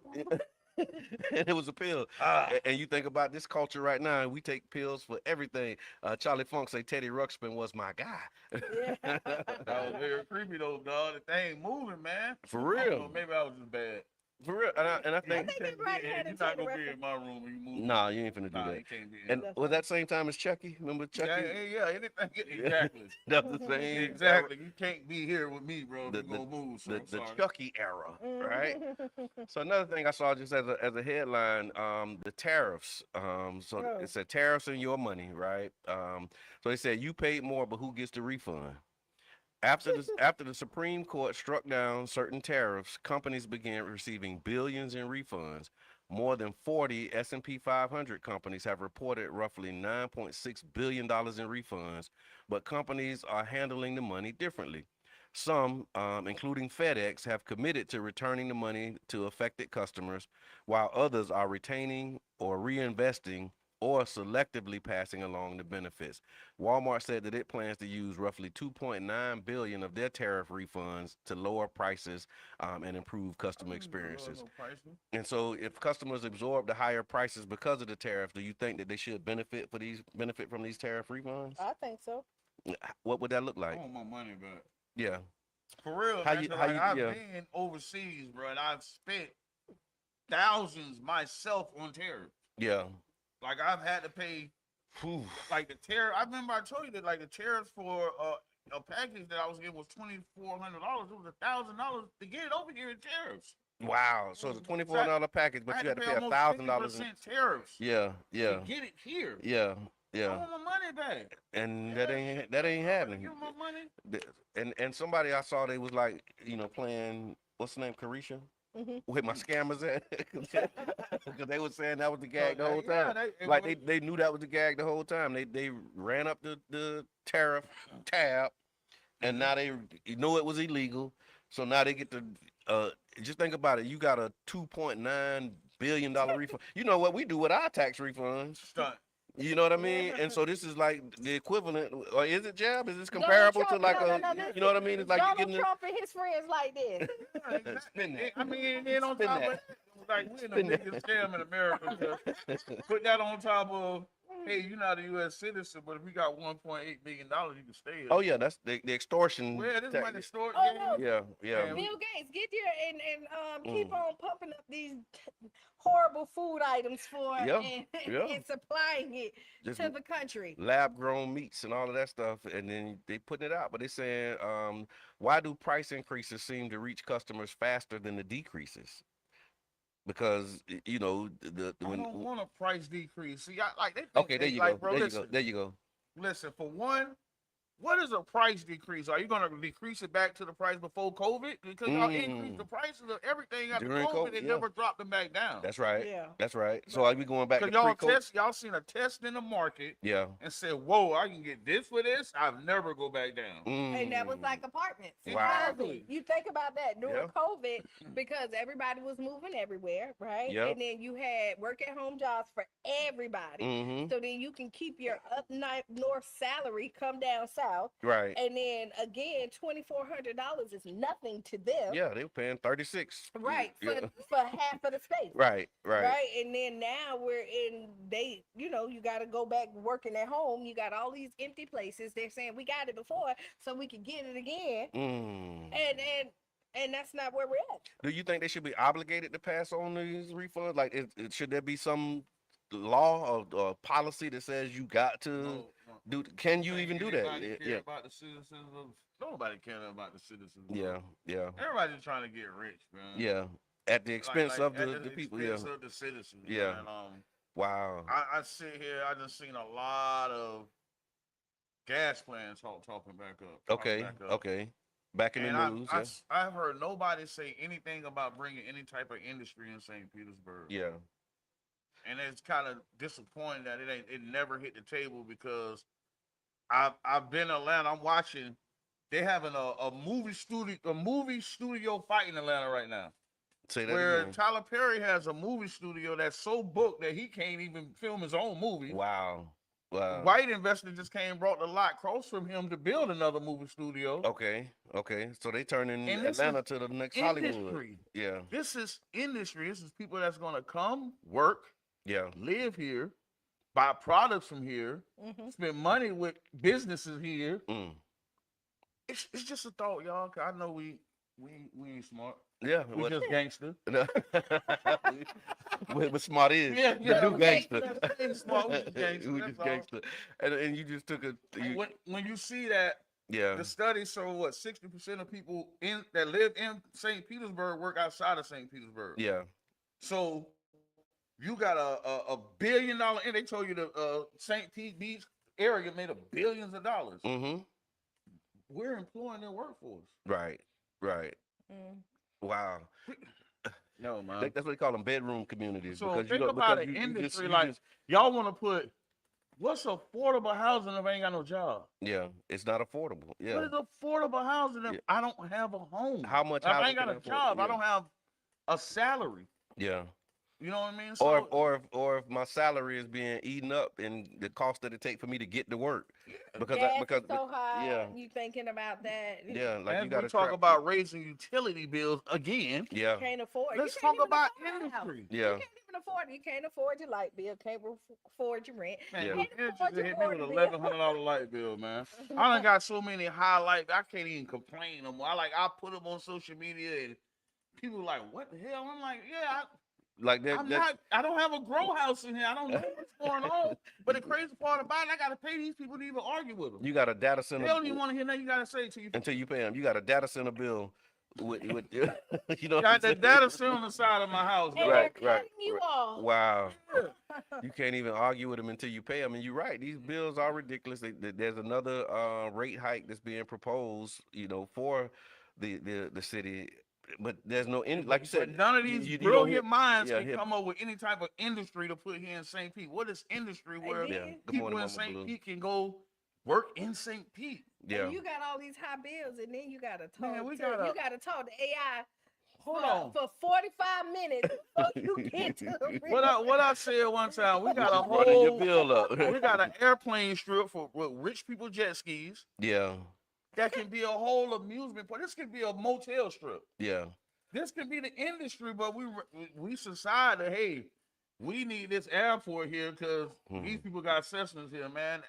And it was a pill. Ah. And you think about this culture right now, we take pills for everything. Charlie Funk say Teddy Ruxpin was my guy. Yeah. That was very creepy though, dog. The thing moving, man. For I don't real. know, maybe I was just bad. For real. And I think, think everybody had a you're not Teddy gonna be Ruxpin. in my room when you move. nah, you ain't finna do Nah, that. you can't be in. And was that same time as Chucky? Remember Chucky? Yeah, anything. Exactly. That was the same. Exactly. You can't be here with me, bro. If The, you gonna move, so the, I'm the sorry. Chucky era, right? Mhm. So another thing I saw just as a headline, the tariffs. So Oh. it said tariffs and your money, right? So they said you paid more, but who gets the refund? After the Supreme Court struck down certain tariffs, companies began receiving billions in refunds. More than 40 S&P 500 companies have reported roughly $9.6 billion in refunds, but companies are handling the money differently. Some, including FedEx, have committed to returning the money to affected customers, while others are retaining or reinvesting or selectively passing along the benefits. Walmart said that it plans to use roughly 2.9 billion of their tariff refunds to lower prices and improve customer experiences. And so, if customers absorb the higher prices because of the tariff, do you think that they should benefit from these tariff refunds? I think so. What would that look I like? want my money back. Yeah. For real, How man. you- 'Cause, how like, you- I've yeah. been overseas, bro, and I've spent thousands myself on tariffs. Yeah. Like I've had to pay Whew. like the tariff. I remember I told you that like the tariffs for a package that I was getting was $2,400. It was $1,000 to get it over here in tariffs. Wow. So it's a $24 package, but I you had to pay almost $1,000. 50% tariffs. Yeah. Yeah. To get it here. Yeah. I Yeah. want my money back. And that ain't happening. Give my money. And somebody I saw, they was like, playing, what's the name, Carisha? Mhm. With my scammers at, because they was saying that was the gag the whole Yeah, time. it Like was- they knew that was the gag the whole time. They ran up the tariff tab, and now they know it was illegal. So now they get to just think about it. You got a $2.9 billion refund. You know what we do with our tax refunds? Stunt. You know what I mean? And so this is like the equivalent, or is it, Jab? Is this Donald comparable to Trump- like no, you know what I mean? It's like you Donald getting the, Trump and his friends like this. Spin that. I mean, and then on Spin top that. of it, like we're the Spin that. biggest scam in America. Put that on top of, hey, you're not a U.S. citizen, but if you got $1.8 billion, you can stay here. Oh yeah, that's the extortion. Where this tax- money stored? Oh, no. Yeah, yeah. Man, Bill Gates, get there and keep Mm. on pumping up these horrible food items for Yeah, and, yeah. and supplying it Just to the country. lab grown meats and all of that stuff, and then they putting it out. But they saying, why do price increases seem to reach customers faster than the decreases? Because I don't want a price decrease. See, like they think okay, there they, you like, go, bro, there you listen, go, there you go. listen, for one, what is a price decrease? Are you going to decrease it back to the price before COVID? Because y'all increased the prices of everything after During COVID COVID, and yeah. never dropped them back down. That's right. Yeah. That's right. So are we going back to Because pre-COVID? y'all seen a test in the market Yeah. and said, whoa, I can get this for this. I've never go back down. And that was Mm. like apartments. Wow. Exactly. You think about that during Yeah. COVID because everybody was moving everywhere, right? Yep. And then you had work at home jobs for everybody. Mm-hmm. So then you can keep your up north salary, come down south. Right. And then again, $2,400 is nothing to them. Yeah, they were paying 36. Right. Yeah. For half of the space. Right. Right. Right. And then now we're in you got to go back working at home. You got all these empty places. They're saying we got it before, so we can get it again. Mm. And that's not where we're at. Do you think they should be obligated to pass on these refunds? Like, should there be some law or policy that says you got to No. do? Can you even do that? Anybody care Yeah. about the citizens of nobody cares about the citizens. Yeah. Yeah. Everybody's trying to get rich, man. Yeah. At the expense of at the people. expense Yeah. of the citizens. Yeah. Man. Wow. I sit here. I just seen a lot of gas plants talking back up. Okay. Back up. Okay. Back in And the news. Yeah. I've heard nobody say anything about bringing any type of industry in St. Petersburg. Yeah. And it's kind of disappointing that it never hit the table because I've been in Atlanta. I'm watching. They having a movie studio fight in Atlanta right now. Say that Where again. Tyler Perry has a movie studio that's so booked that he can't even film his own movie. Wow. Wow. White investor just came and brought the lot across from him to build another movie studio. Okay. Okay. So they turning And this Atlanta is to the next Hollywood. Industry. Yeah. This is industry. This is people that's gonna come, work, Yeah. live here, buy products from here, spend money with businesses here. Mm. It's just a thought, y'all. 'Cause I know we ain't smart. Yeah. We What? just gangster. What smart is? Yeah, The new we gangster. ain't smart. We just gangster. We That's just all. gangster. And you just took a. When you see that, Yeah. the studies show what 60% of people that live in St. Petersburg work outside of St. Petersburg. Yeah. So you got a $1 billion, and they told you the St. Pete Beach area made billions of dollars. Mm-hmm. We're employing their workforce. Right. Right. Wow. No, man. That's what they call them, bedroom communities. So because think you about because an you industry just, like y'all want to put what's affordable housing if I ain't got no job? yeah, it's not affordable. Yeah. What is affordable housing if I don't have a home? How much If I housing ain't got can a I afford? job. Yeah. I don't have a salary. Yeah. You know what I mean? Or if my salary is being eaten up and the cost that it take for me to get to work, because Gas because is so high. yeah. You thinking about that? Yeah, like as you got we to talk about raising utility bills again. Yeah. You can't afford. Let's you can't talk even about afford a house. industry. You Yeah. can't even afford it. You can't afford your light bill. Can't afford your rent. Man, Yeah. the Can't interest afford your hit me with water an bill. $1,100 light bill, man. I done got so many high light. I can't even complain no more. I put them on social media and people like, what the hell? I'm like, yeah. Like that. I don't have a grow house in here. I don't know what's going on. But the crazy part about it, I got to pay these people to even argue with them. You got a data center. They don't even want to hear nothing you got to say to you. Until you pay them. You got a data center bill with you know. Got the data center on the side of my house. And though. Right, they're cutting you off. Wow. You can't even argue with them until you pay them. And you're right. These bills are ridiculous. There's another rate hike that's being proposed, for the city. But there's no like you said. But none of these you don't brilliant hear- minds yeah, can hear- come up with any type of industry to put here in St. Pete. What is industry where then- Yeah. Good people morning, in Mama St. Blue. Pete can go work in St. Pete? Yeah. And you got all these high bills, and then you got to talk. Man, you got to talk to AI. Hold on. For 45 minutes before you get to the What I said one time, we got a Running your whole bill up. we got an airplane strip with rich people jet skis. Yeah. That can be a whole amusement park. This could be a motel strip. Yeah. This could be the industry, but we society, hey, we need this airport here because these people got Cessnas here, man.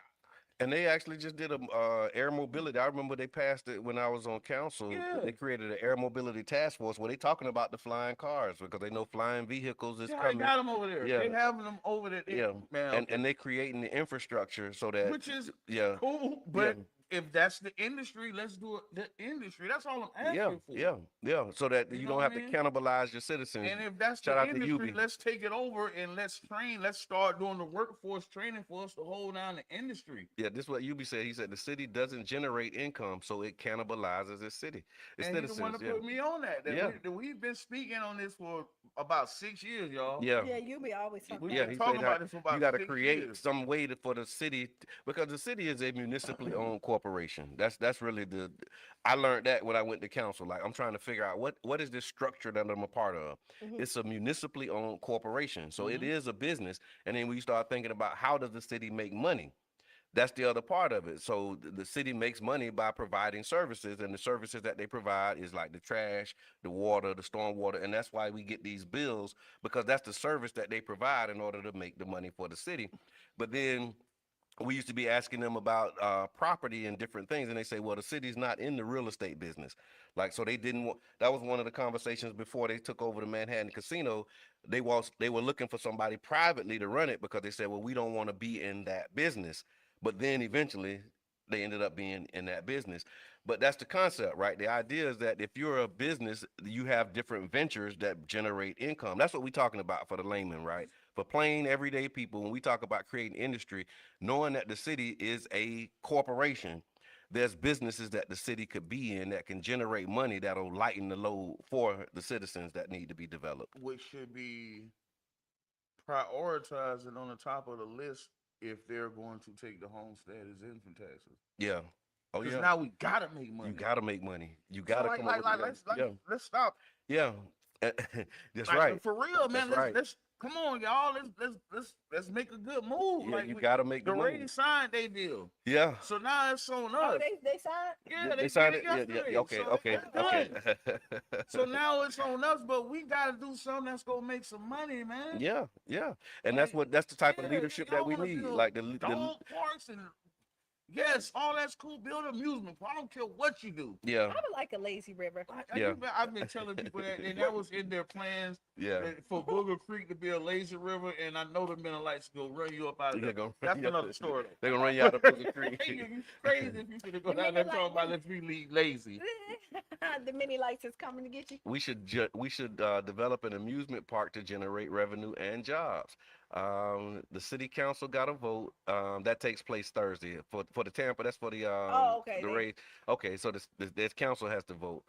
And they actually just did a air mobility. I remember they passed it when I was on council. Yeah. They created an air mobility task force where they talking about the flying cars because they know flying vehicles is Yeah, I coming. got them over there. Yeah. They having them over there. Yeah, man. and they creating the infrastructure so that Which is yeah, cool, but if that's the industry, let's do it. The industry. That's all I'm Yeah, asking for. yeah. So that You you know don't what have I to mean? cannibalize your citizens. And if that's Shout the out to industry, UB. let's take it over and let's train. Let's start doing the workforce training for us to hold down the industry. Yeah, this is what UB said. He said the city doesn't generate income, so it cannibalizes its city, its And he the one citizens. to Yeah, put me on that. yeah, That we've been speaking on this for about 6 years, y'all. yeah. Yeah, you be always talking We've about Yeah, been he it. said talking that about this for you about got to 6 years. create some way for the city because the city is a municipally owned corporation. That's really the. I learned that when I went to council. Like I'm trying to figure out what is this structure that I'm a part of. Mhm. It's a municipally owned corporation, so it Mm-hmm. is a business. And then we start thinking about how does the city make money. That's the other part of it. So the city makes money by providing services, and the services that they provide is like the trash, the water, the storm water, and that's why we get these bills because that's the service that they provide in order to make the money for the city. But then we used to be asking them about property and different things, and they say, "Well, the city's not in the real estate business." Like, so they didn't want. That was one of the conversations before they took over the Manhattan Casino. They were looking for somebody privately to run it because they said, "Well, we don't want to be in that business." But then eventually, they ended up being in that business. But that's the concept, right? The idea is that if you're a business, you have different ventures that generate income. That's what we're talking about for the layman, right? For plain everyday people, when we talk about creating industry, knowing that the city is a corporation, there's businesses that the city could be in that can generate money that'll lighten the load for the citizens that need to be developed. Which should be prioritizing on the top of the list if they're going to take the homestead as income taxes. Yeah. Oh Because yeah. now we gotta make You money. gotta make money. You So gotta like come up like with like let's yeah. let's stop. Yeah. That's Like right. for real, That's man. right. Let's come on, y'all. Let's make a good move. Yeah, Like you gotta make the the move. Rays signed they deal. Yeah. So now it's on Oh, us. they signed. Yeah, They they signed did it. it Yeah, yeah, yesterday. yeah. Okay, So okay, it's okay. done. So now it's on us, but we gotta do something that's gonna make some money, man. Yeah, yeah. And Like, that's the type of yeah, leadership that y'all we wanna need. build Like the dog parks and yes, all that's cool. Build amusement park. I don't care what you do. yeah, I would like a lazy river. Yeah. I've been telling people that, and that was in their plans yeah. for Booger Creek to be a lazy river, and I know the Mennonites go run you up out of They're there. gonna That's run you another out story. They're gonna run you out of Booger Creek. You crazy if you finna go The down there Mennonite- talking about let's be lazy. The mini lights is coming to get you. We should develop an amusement park to generate revenue and jobs. The city council got a vote. That takes place Thursday for the Tampa. That's for Oh, okay. the race. Okay, so this council has to vote.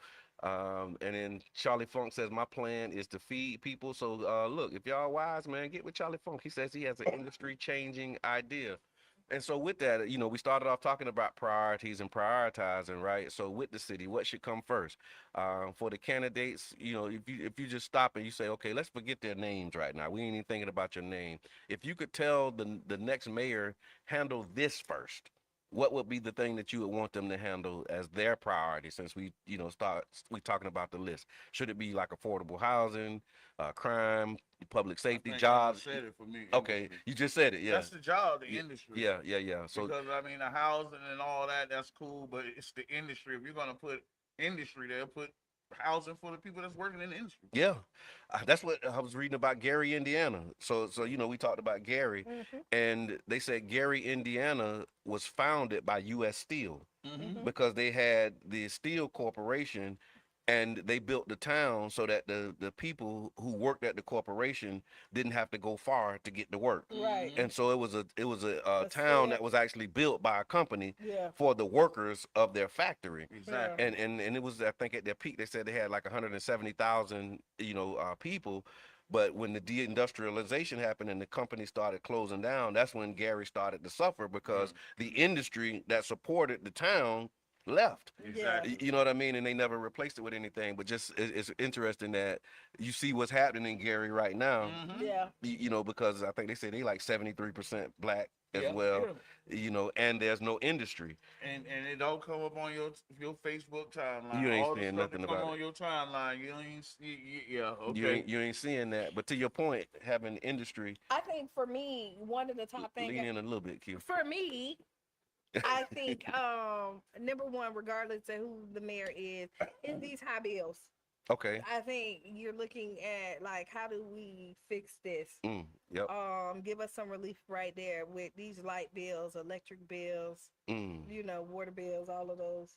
And then Charlie Funk says my plan is to feed people. So look, if y'all wise, man, get with Charlie Funk. He says he has an industry changing idea. And so with that, we started off talking about priorities and prioritizing, right? So with the city, what should come first? For the candidates, if you just stop and you say, okay, let's forget their names right now. We ain't even thinking about your name. If you could tell the next mayor handle this first, what would be the thing that you would want them to handle as their priority? Since we talking about the list, should it be like affordable housing, crime, public safety, I think jobs? you said it for me. Okay, Industry. you just said it. Yeah. That's the job, the Yeah, industry. yeah. So Because I mean, the housing and all that, that's cool, but it's the industry. If you're gonna put industry there, put housing for the people that's working in the industry. yeah, that's what I was reading about Gary, Indiana. So we talked about Gary, Mm-hmm. and they said Gary, Indiana was founded by U.S. Steel Mm-hmm. because they had the steel corporation, and they built the town so that the people who worked at the corporation didn't have to go far to get to work. Right. And so it was a A town set. that was actually built by a company Yeah. for the workers of their factory. Exactly. And it was, I think, at their peak they said they had like 170,000 people. But when the deindustrialization happened and the company started closing down, that's when Gary started to suffer because the industry that supported the town left. Exactly. You know what I mean? And they never replaced it with anything. But just it's interesting that you see what's happening in Gary right now. Mm-hmm. Yeah. Because I think they say they like 73% black as Yeah, well. And there's no industry. And it don't come up on your Facebook timeline. You ain't all the seeing stuff nothing that come about on it. your timeline, you ain't see. Yeah, You okay. ain't seeing that. But to your point, having industry, I think for me, one of the top things lean in a little bit, Q. for me, I think number one, regardless of who the mayor is these high bills. Okay. I think you're looking at like how do we fix this? Yep. Give us some relief right there with these light bills, electric bills, Mm. water bills, all of those.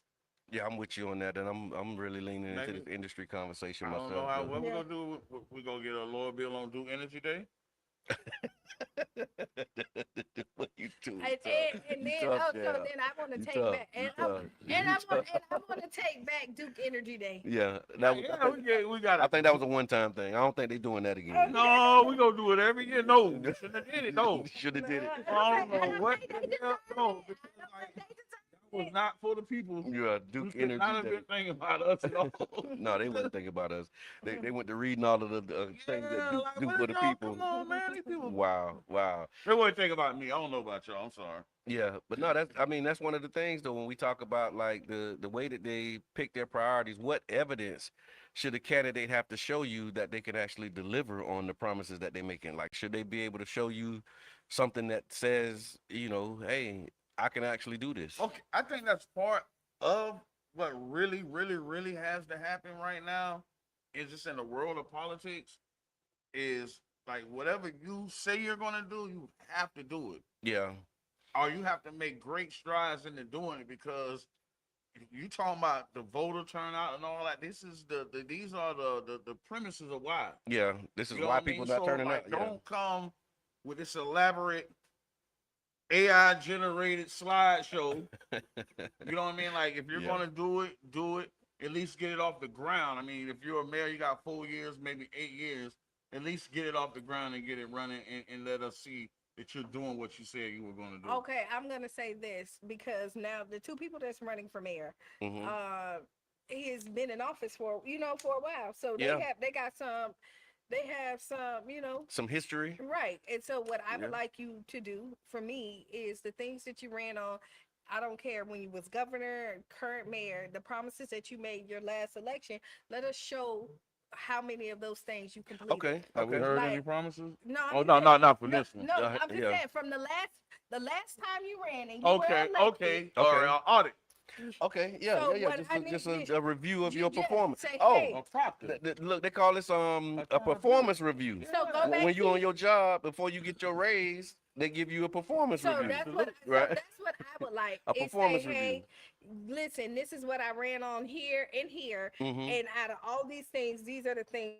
Yeah, I'm with you on that, and I'm really leaning into Maybe this industry conversation I don't know myself, how. though. What we Yeah. gonna do? We gonna get a lower bill on Do Energy Day? What you too And, tough. and You then tough, so yeah. then I want to You take tough. back You tough. and You tough. I want to take back Duke Energy Day. Yeah, Yeah, yeah, we got I it. think that was a one-time thing. I don't think they're doing that again. No, we gonna do it every year. No, we shouldn't have did it. No, Should have did it. I don't I know don't what think the they hell. deserve No, it. because I don't like think they that was deserve it. not for the people. You're a We Duke could not Energy have Day. been thinking about us at all. No, they wasn't thinking about us. They went to reading all of the things that Yeah, Duke like do what for is the y'all? people. Come on, man. These people. Wow, wow. They wasn't thinking about me. I don't know about y'all. I'm sorry. Yeah, but no, that's I mean that's one of the things though when we talk about like the way that they pick their priorities, what evidence should a candidate have to show you that they can actually deliver on the promises that they're making? Like should they be able to show you something that says, hey, I can actually do this? Okay, I think that's part of what really, really, really has to happen right now. Is just in the world of politics. Is like whatever you say you're gonna do, you have to do it, Yeah. or you have to make great strides into doing it because you talking about the voter turnout and all that. This is these are the premises of why. Yeah. This is You know why what I mean? people not So turning like, out. Yeah. don't come with this elaborate AI generated slideshow. You know what I mean? Like if you're Yeah. gonna do it, do it. At least get it off the ground. I mean, if you're a mayor, you got 4 years, maybe 8 years. At least get it off the ground and get it running, and let us see that you're doing what you said you were gonna do. Okay, I'm gonna say this because now the two people that's running for mayor, Hmm. he has been in office for a while, so Yeah. they have some, Some history. right. And so what I Yeah. would like you to do for me is the things that you ran on. I don't care when you was governor, current mayor, the promises that you made your last election. Let us show how many of those things you completed. Okay. Have we Okay. heard Like, any promises? No, Oh I'm no, just saying, not for no, this one. no, I'm just Yeah. saying from the last time you ran and you were Okay, elected. okay, all Okay. right, audit. Okay. Yeah. So Yeah. Yeah. what Just I a, need just you- a review of you your just performance. say, Oh, hey. A proctor. look, they call this a performance review. So go back When you to on your job before you get your raise, they give you a performance So review. that's what Right. so that's what I would like. A Is say, performance hey, listen, this is what I ran on here and here, Mm-hmm. and out of all these things, these are the things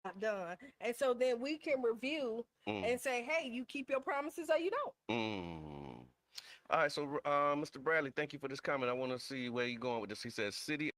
I've done. And so then we can review and say, hey, you keep your promises or you don't. Mm. All right, so Mr. Bradley, thank you for this comment. I want to see where you're going with this. He says, "City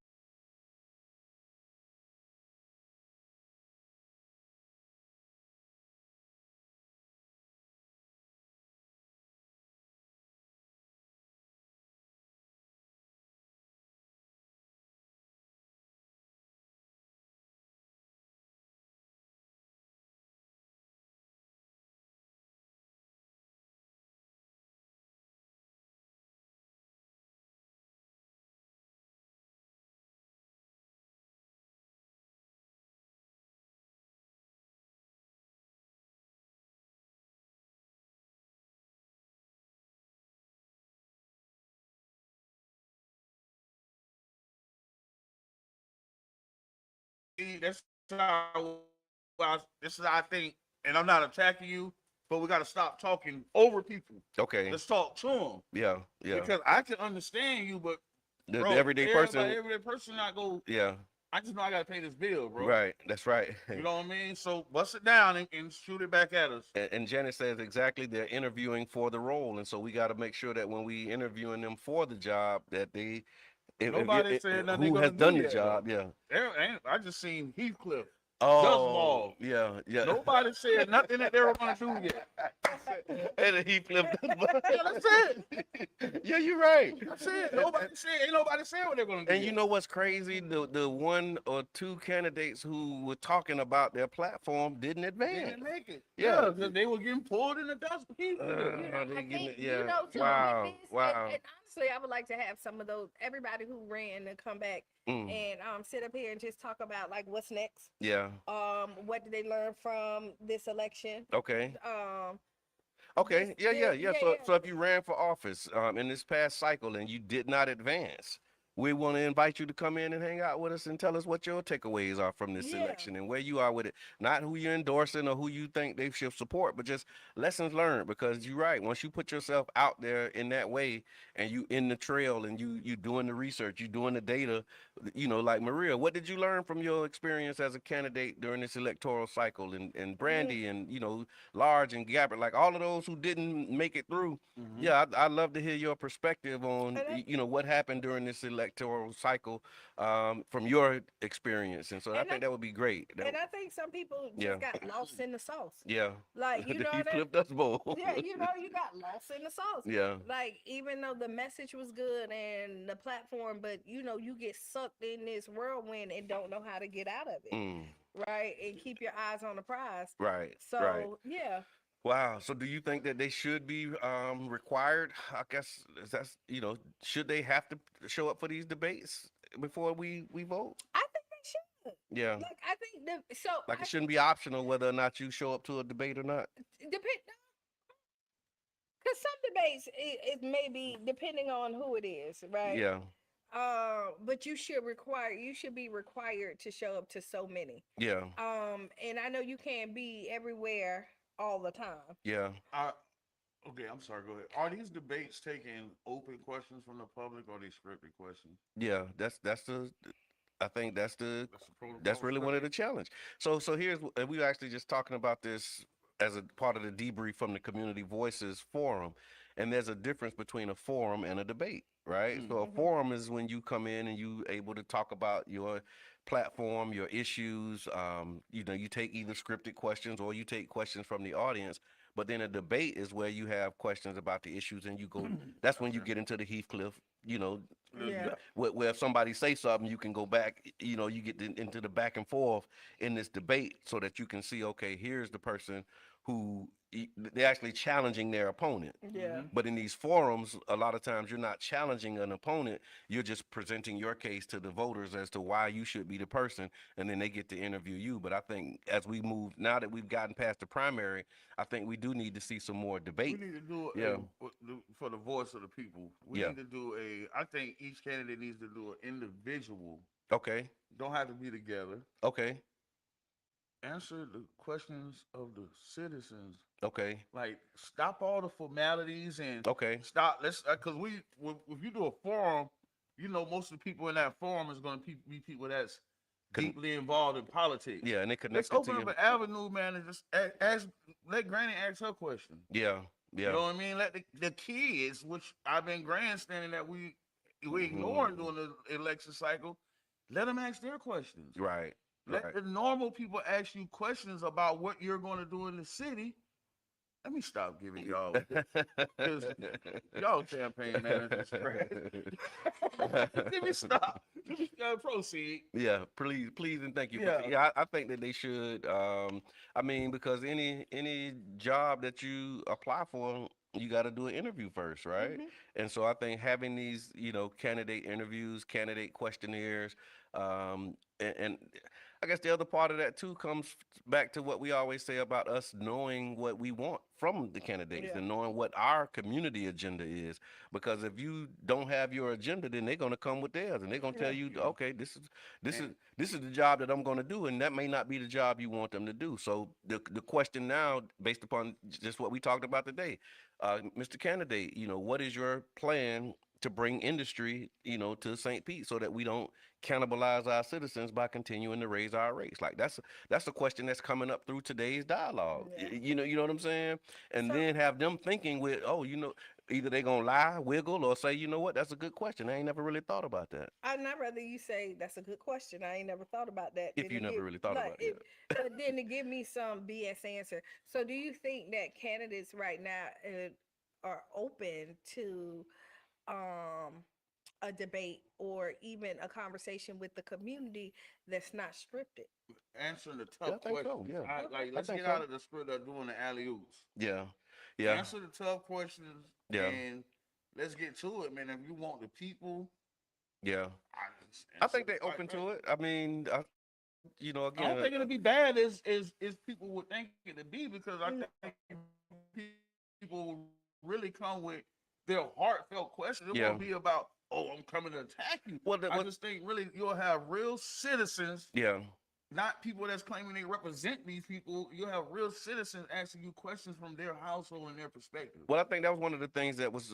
That's how this is I think, and I'm not attacking you, but we got to stop talking over people. Okay. Let's talk to them Yeah, yeah. because I can understand you, but The bro, everyday person. everyday person not go. Yeah, I just know I gotta pay this bill, bro. right. That's right. You know what I mean? So bust it down and shoot it back at us. And Janet says exactly they're interviewing for the role, and so we got to make sure that when we interviewing them for the job, that they Nobody said nothing they who gonna has done do the yet, job. though. Yeah. I just seen Heathcliff. Oh, yeah, yeah. Nobody said nothing that they were gonna do yet. And then he flipped. Yeah, that's it. Yeah, you're right. That's it. Ain't nobody saying what they're gonna do. And you know what's crazy? The one or two candidates who were talking about their platform didn't they advance. didn't make it. Yeah. because they were getting pulled in the dust. They getting it, yeah. So Wow, with this, wow. and honestly, I would like to have some of those everybody who ran to come back and sit up here and just talk about like what's next. Yeah. What did they learn from this election? Okay. Um, Okay. Just- Yeah. yeah, So yeah. if you ran for office in this past cycle and you did not advance, we want to invite you to come in and hang out with us and tell us what your takeaways are from this Yeah. election and where you are with it. Not who you're endorsing or who you think they should support, but just lessons learned. Because you're right. Once you put yourself out there in that way and you in the trail and you doing the research, you doing the data, like Maria, what did you learn from your experience as a candidate during this electoral cycle? And Yeah. Brandy and Large and Gabbard, like all of those who didn't make it through. Mm-hmm. Yeah, I'd love to hear your perspective on And I, what happened during this electoral cycle from your experience, and so I and I think that would be great. and I think some people Yeah, just got lost in the sauce. yeah, Like, you know you that. flipped us both. Yeah, you got lost in the sauce. Yeah, Like, even though the message was good and the platform, but you get sucked in this whirlwind and don't know how to get out of it, mm, right? And keep your eyes on the prize. right, right. So yeah, Wow. So, do you think that they should be required? I guess that's should they have to show up for these debates before we vote? I think they should. Yeah, Like, I think like it shouldn't be optional whether or not you show up to a debate or not. depend because some debates it may be depending on who it is, right? Yeah, But you should be required to show up to so many. yeah, And I know you can't be everywhere all the time. yeah. Okay, I'm sorry. Go ahead. Are these debates taking open questions from the public or are they scripted questions? Yeah, that's the. I think That's the protocol. that's really one of Scripted. the challenge. So here's and we were actually just talking about this as a part of the debrief from the Community Voices Forum, and there's a difference between a forum and a debate, right? So a Mhm. forum is when you come in and you able to talk about your platform, your issues. You take either scripted questions or you take questions from the audience. But then a debate is where you have questions about the issues and you go. That's when you Okay. get into the Heathcliff, Yeah. where if somebody say something, you can go back. You get into the back and forth in this debate so that you can see, okay, here's the person who they're actually challenging their opponent. Yeah. Mm-hmm. But in these forums, a lot of times you're not challenging an opponent. You're just presenting your case to the voters as to why you should be the person, and then they get to interview you. But I think as we move, now that we've gotten past the primary, I think we do need to see some more We debate. need to do Yeah, for the voice of the people. We yeah. need to do I think each candidate needs to do an individual. Okay, Don't have to be together. okay, Answer the questions of the citizens. okay, Like, stop all the formalities and okay. stop. Let's because if you do a forum, most of the people in that forum is going to be people that's Con- deeply involved in politics. Yeah, and they Let's connected to open up you. an avenue, man, and just let Granny ask her question. Yeah, You yeah. know what I mean? Let the kids, which I've been grandstanding that we ignoring Mhm. during the election cycle, let them ask their questions. Right, Let right. the normal people ask you questions about what you're going to do in the city. Let me stop giving y'all because y'all campaign managers crazy. Let me stop. Let me proceed. Yeah, please, and thank you. Yeah. Yeah, I think that they should. I mean, because any job that you apply for, you got to do an interview first, right? Mhm. And so I think having these, candidate interviews, candidate questionnaires, and I guess the other part of that too comes back to what we always say about us knowing what we want from the candidates Yeah. and knowing what our community agenda is. Because if you don't have your agenda, then they're gonna come with theirs and they're gonna tell Yeah. you, Yeah. okay, this is And this is the job that I'm gonna do, and that may not be the job you want them to do. So the question now, based upon just what we talked about today, Mr. Candidate, what is your plan to bring industry, to St. Pete so that we don't cannibalize our citizens by continuing to raise our rates? Like that's a question that's coming up through today's dialogue. Yeah. You know what I'm saying? And So then have them thinking with, oh, either they gonna lie, wiggle, or say, you know what, that's a good question. I ain't never really thought about that. I'd not rather you say that's a good question. I ain't never thought about that. If Then you to never really thought about it. but then to give me some BS answer. So do you think that candidates right now are open to um a debate or even a conversation with the community that's not scripted? answering the Yeah, I tough think so. questions. Yeah, Okay. I Let's think get out so. of the spirit of doing the alley oops. Yeah, yeah, Answer the tough questions yeah, and let's get to it, man. If you want the people, yeah. I just I answer think they the right open to question. it. I mean, I don't again, think it'll be bad as people would think it to be because I Mm. think people will really come with their heartfelt questions. It yeah, won't be about oh, I'm coming to attack you. Well, I just think really you'll have real citizens, yeah. not people that's claiming they represent these people. You'll have real citizens asking you questions from their household and their perspective. Well, I think that was one of the things that was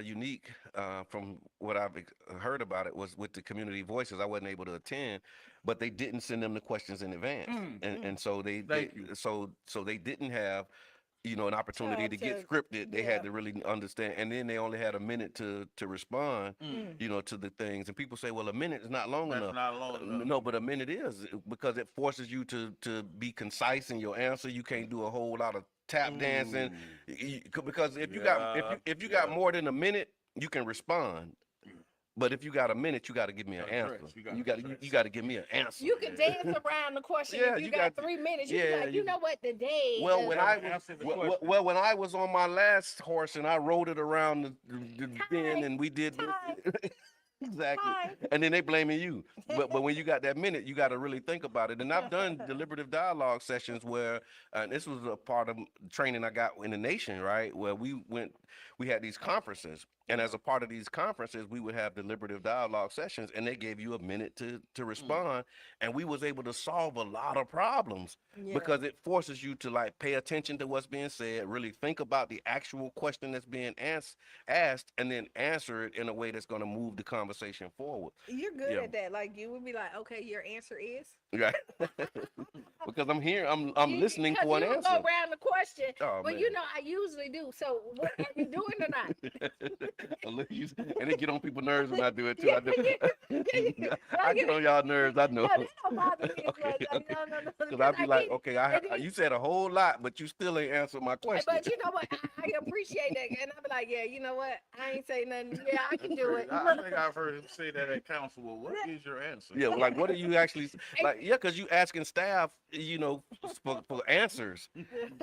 unique from what I've heard about it was with the community voices. I wasn't able to attend, but they didn't send them the questions in advance, and so Thank you. so they didn't have an opportunity Time to get to- scripted. They yeah. had to really understand, and then they only had a minute to respond, to the things. And people say, well, a minute is not long That's enough. not long enough. No, but a minute is because it forces you to be concise in your answer. You can't do a whole lot of tap dancing because if you got more than a minute, you can respond. But if you got a minute, you got to give me an answer. You got to give me an answer. You can dance around the question Yeah, if you you got got- 3 minutes. You yeah, be like, you know what, today. Well, when I Answer the well, question. well, when I was on my last horse and I rode it around the den and we did this. Exactly. Time. And then they blaming you. But when you got that minute, you got to really think about it. And I've done deliberative dialogue sessions where this was a part of training I got in the nation, right? Where we had these conferences. And as a part of these conferences, we would have deliberative dialogue sessions, and they gave you a minute to respond. And we was able to solve a lot of problems because it forces you to like pay attention to what's being said, really think about the actual question that's being asked, and then answer it in a way that's going to move the conversation forward. You're good Yeah. at that. Like you would be like, okay, your answer is. Right. Because I'm here, I'm listening for an you answer. go around the question, Oh, but man. you know I usually do. So what are you doing or not? And it get on people's nerves when I do it too. Yeah, I do. yeah. I get on y'all nerves. I know. No, that don't bother me as Okay, much. Like, okay. no. Because I'll be like, get- okay, and then- you said a whole lot, but you still ain't answered my question. But you know what? I appreciate that, and I'll be like, yeah, you know what? I ain't say nothing. Yeah, I can do it. I think I've heard him say that at council. Well, what is your answer? Yeah, like what are you actually like? Yeah, because you asking staff, for answers,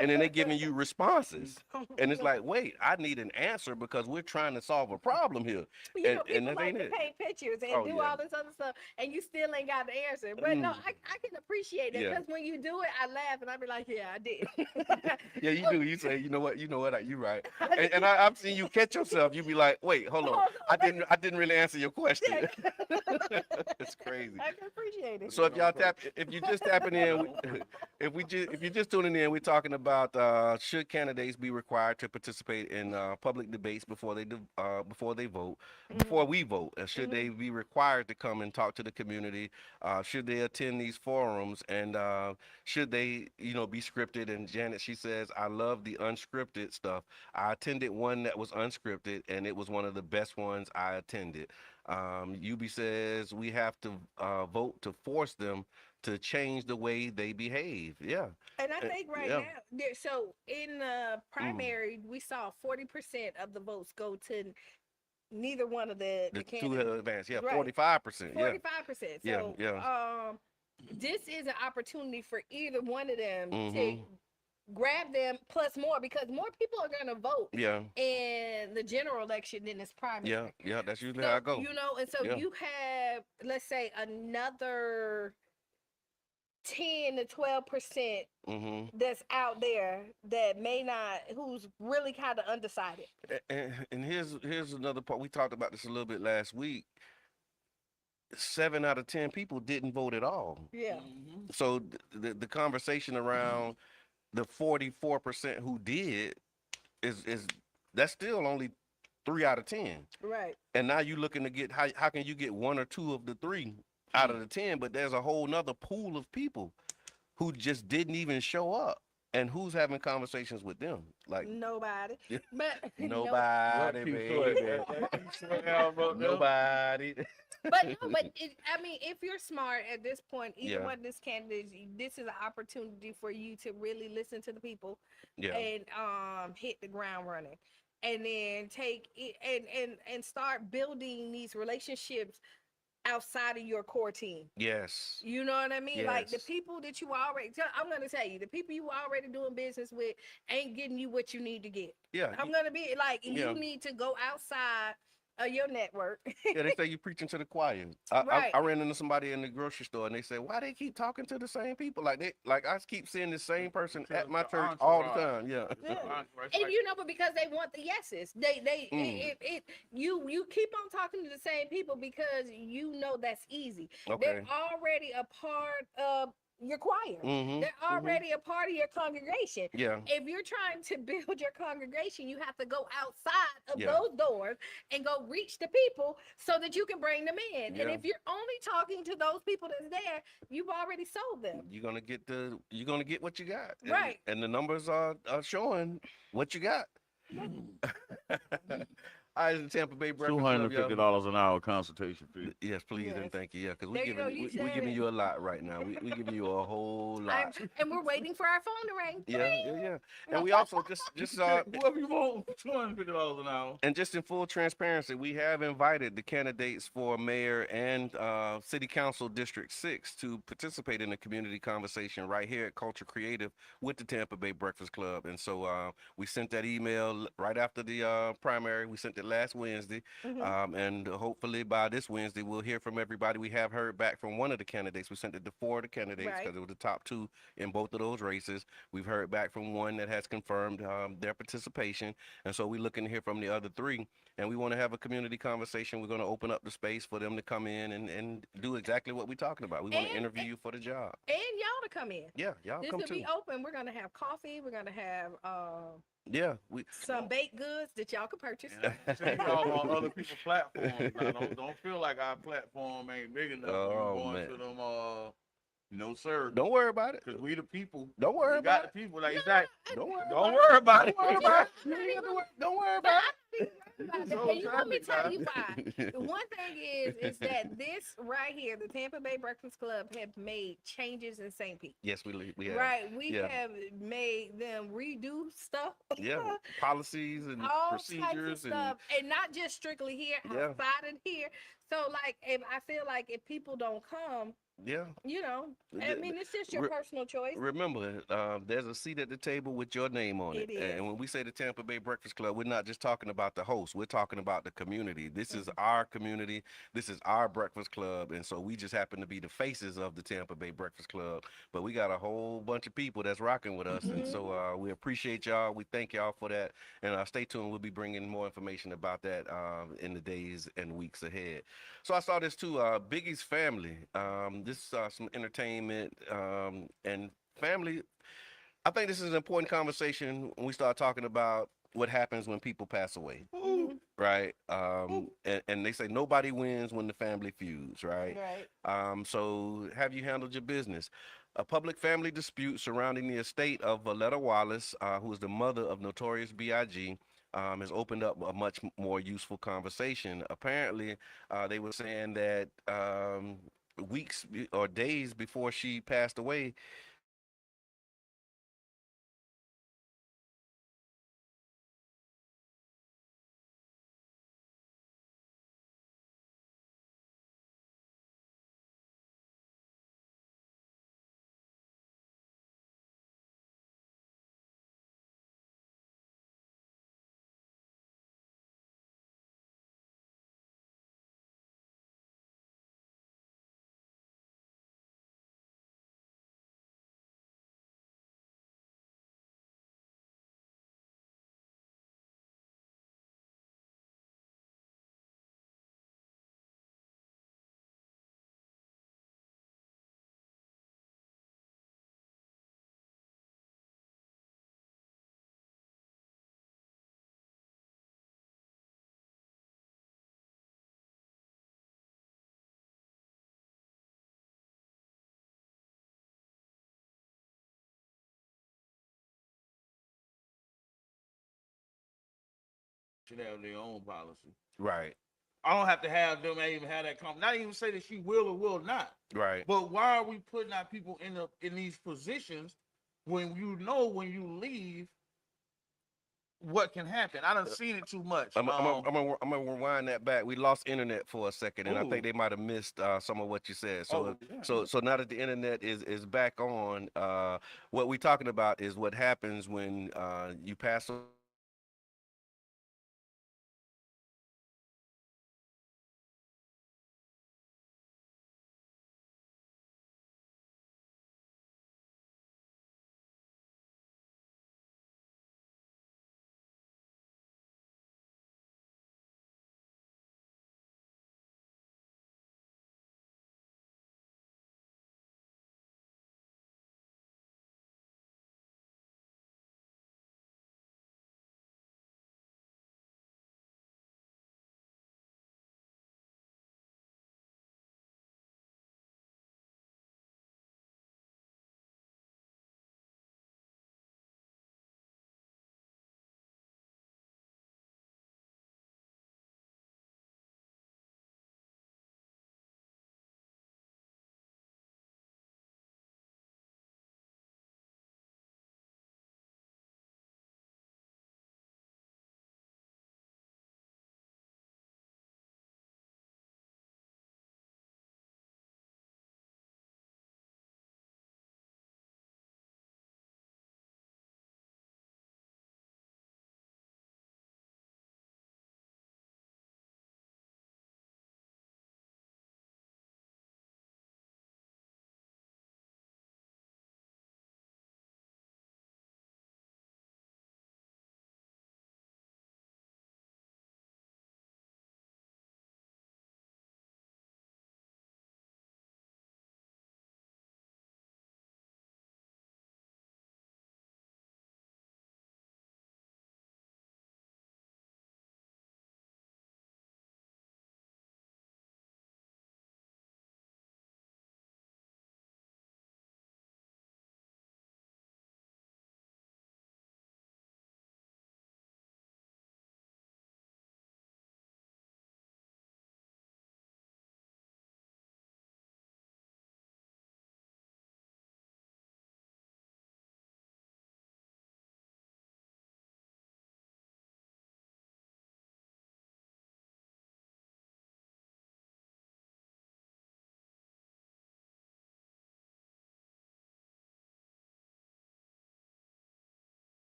and then they giving you responses, and it's like, wait, I need an answer because we're trying to solve a problem here, You know, and people that like ain't to it. paint pictures and Oh, do yeah. all this other stuff, and you still ain't got the answer. But no, I can appreciate that Yeah. because when you do it, I laugh and I be like, yeah, I did. Yeah, you do. You say, you know what, you right. And I've seen you catch yourself. You be like, wait, hold on, I didn't really answer your question. It's crazy. I can appreciate it. So if you just tapping in, if you're just tuning in, we're talking about should candidates be required to participate in public debates before they vote, before we vote? Should they be required to come and talk to the community? Should they attend these forums? And should they, be scripted? And Janet, she says, I love the unscripted stuff. I attended one that was unscripted, and it was one of the best ones I attended. Yubi says we have to vote to force them to change the way they behave. Yeah. And I think right yeah. now, so in the primary, we saw 40% of the votes go to neither one of the The two candidates. advance, yeah, Right. 45%. Yeah. 45%. Yeah, So, yeah. this is an opportunity for either one of them to Mhm. grab them plus more because more people are going to vote Yeah, in the general election than this primary. yeah. That's usually So, how I go. and so Yeah. you have, let's say, another 10 to 12% Hmm. that's out there that may not, who's really kind of undecided. And here's another part. We talked about this a little bit last week. 7 out of 10 people didn't vote at all. Yeah. So the conversation around the 44% who did is that's still only 3 out of 10. Right. And now you're looking to get how can you get 1 or 2 of the 3 out of the 10? But there's a whole nother pool of people who just didn't even show up. And who's having conversations with them? Like Nobody. Yeah. But nobody, baby. Nobody. but I mean, if you're smart at this point, either Yeah. one of these candidates, this is an opportunity for you to really listen to the people Yeah. and hit the ground running, and then take it and start building these relationships outside of your core team. Yes. You know what I mean? Like the Yes. people that you already, I'm going to tell you, the people you already doing business with ain't getting you what you need to get. Yeah. I'm going to be like, Yeah. you need to go outside your network. Yeah, they say you preaching to the choir. I, I Right. I ran into somebody in the grocery store and they said, "Why they keep talking to the same people? Like I keep seeing the same person at my The church all the entourage. time." Yeah. It's Yeah. the entourage. And Like, you know, but because they want the yeses, Mm, you keep on talking to the same people because you know that's easy. They're okay. already a part of your choir. Mhm. They're Mhm. already a part of your congregation. Yeah. If you're trying to build your congregation, you have to go outside of Yeah. those doors and go reach the people so that you can bring them in. And Yeah. if you're only talking to those people that's there, you've already sold them. You're gonna get what you got, Right. and the numbers are showing what you got. All right, the Tampa Bay two Breakfast hundred Club, and y'all. fifty dollars an hour consultation fee. Yes, please and Yes. thank you. Yeah, because we There you go. giving You we said giving it. you a lot right now. We giving you a whole lot. And we're waiting for our phone to ring. Yeah, yeah, yeah. And we also just Whoever you want, $250 an hour. and just in full transparency, we have invited the candidates for mayor and city council District 6 to participate in the community conversation right here at Culture Creative with the Tampa Bay Breakfast Club. And so we sent that email right after the primary. We sent it last Wednesday. Mhm. And hopefully by this Wednesday, we'll hear from everybody. We have heard back from one of the candidates. We sent it to four of the candidates Right. because it was the top two in both of those races. We've heard back from one that has confirmed their participation. And so we're looking to hear from the other three. And we want to have a community conversation. We're going to open up the space for them to come in and do exactly what we're talking about. We want to And interview you for the job. and y'all to come in. Yeah, y'all This come will be too. open. We're gonna have coffee. We're gonna have Yeah, we. some baked goods that y'all can purchase. And I see y'all on other people's platforms. Now, don't feel like our platform ain't big enough when you Oh go man, into them. No, sir. don't worry about it. Because we the people. Don't worry We got about the it. people. Like No, that. Don't worry. Don't worry about it. Don't worry about it. You ain't got to worry. Don't worry But about I'm not even worried about that. So And you want me to tell you why? it. The one thing is that this right here, the Tampa Bay Breakfast Club, have made changes in St. Pete. Yes, we have. Right, we Yeah. have made them redo stuff. Yeah, policies and All types of procedures and stuff, and not just strictly here, Yeah. outside of here. So, like, if I feel like if people don't come, yeah. you know, I Th- mean, it's just your re- personal choice. Remember, there's a seat at the table with your name on it. It is. And when we say the Tampa Bay Breakfast Club, we're not just talking about the host. We're talking about the community. This is our community. This is our breakfast club. And so we just happen to be the faces of the Tampa Bay Breakfast Club. But we got a whole bunch of people that's rocking with us. And so we appreciate y'all. We thank y'all for that. And stay tuned. We'll be bringing more information about that in the days and weeks ahead. So I saw this too. Biggie's family. This some entertainment and family. I think this is an important conversation when we start talking about what happens when people pass away, Mhm. right? And they say nobody wins when the family feuds, right? Right. So have you handled your business? A public family dispute surrounding the estate of Valletta Wallace, who is the mother of Notorious B.I.G., has opened up a much more useful conversation. Apparently, they were saying that or days before she passed away, Should have their own policy. right, I don't have to have them even have that conversation. Not even say that she will or will not. right. But why are we putting our people in these positions when you know when you leave what can happen? I done seen it too much. I'm gonna rewind that back. We lost internet for a second, and I think Ooh. they might have missed some of what you said. So, Oh, yeah. so now that the internet is back on, what we're talking about is what happens when you pass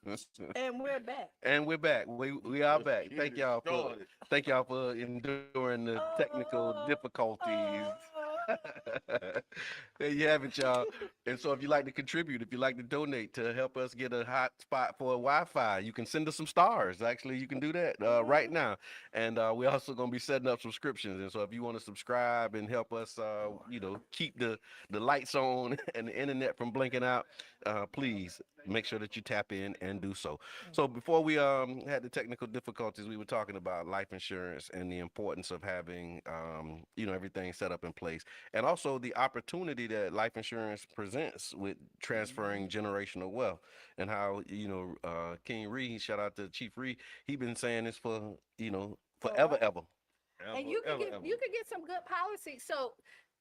And we're back. And we're back. We are Let's back. get it started. Thank y'all for enduring the technical Oh, difficulties. oh. There you have it, y'all. And so if you like to contribute, if you like to donate to help us get a hot spot for Wi-Fi, you can send us some stars. Actually, you can do that right now. And we're also going to be setting up subscriptions. And so if you want to subscribe and help us, keep the lights on and the internet from blinking out, please make sure that you tap in and do so. So before we had the technical difficulties, we were talking about life insurance and the importance of having everything set up in place, and also the opportunity that life insurance presents with transferring generational wealth, and how King Reed, shout out to Chief Reed, he been saying this for forever ever. And you could Ever, get ever. you could get some good policies. So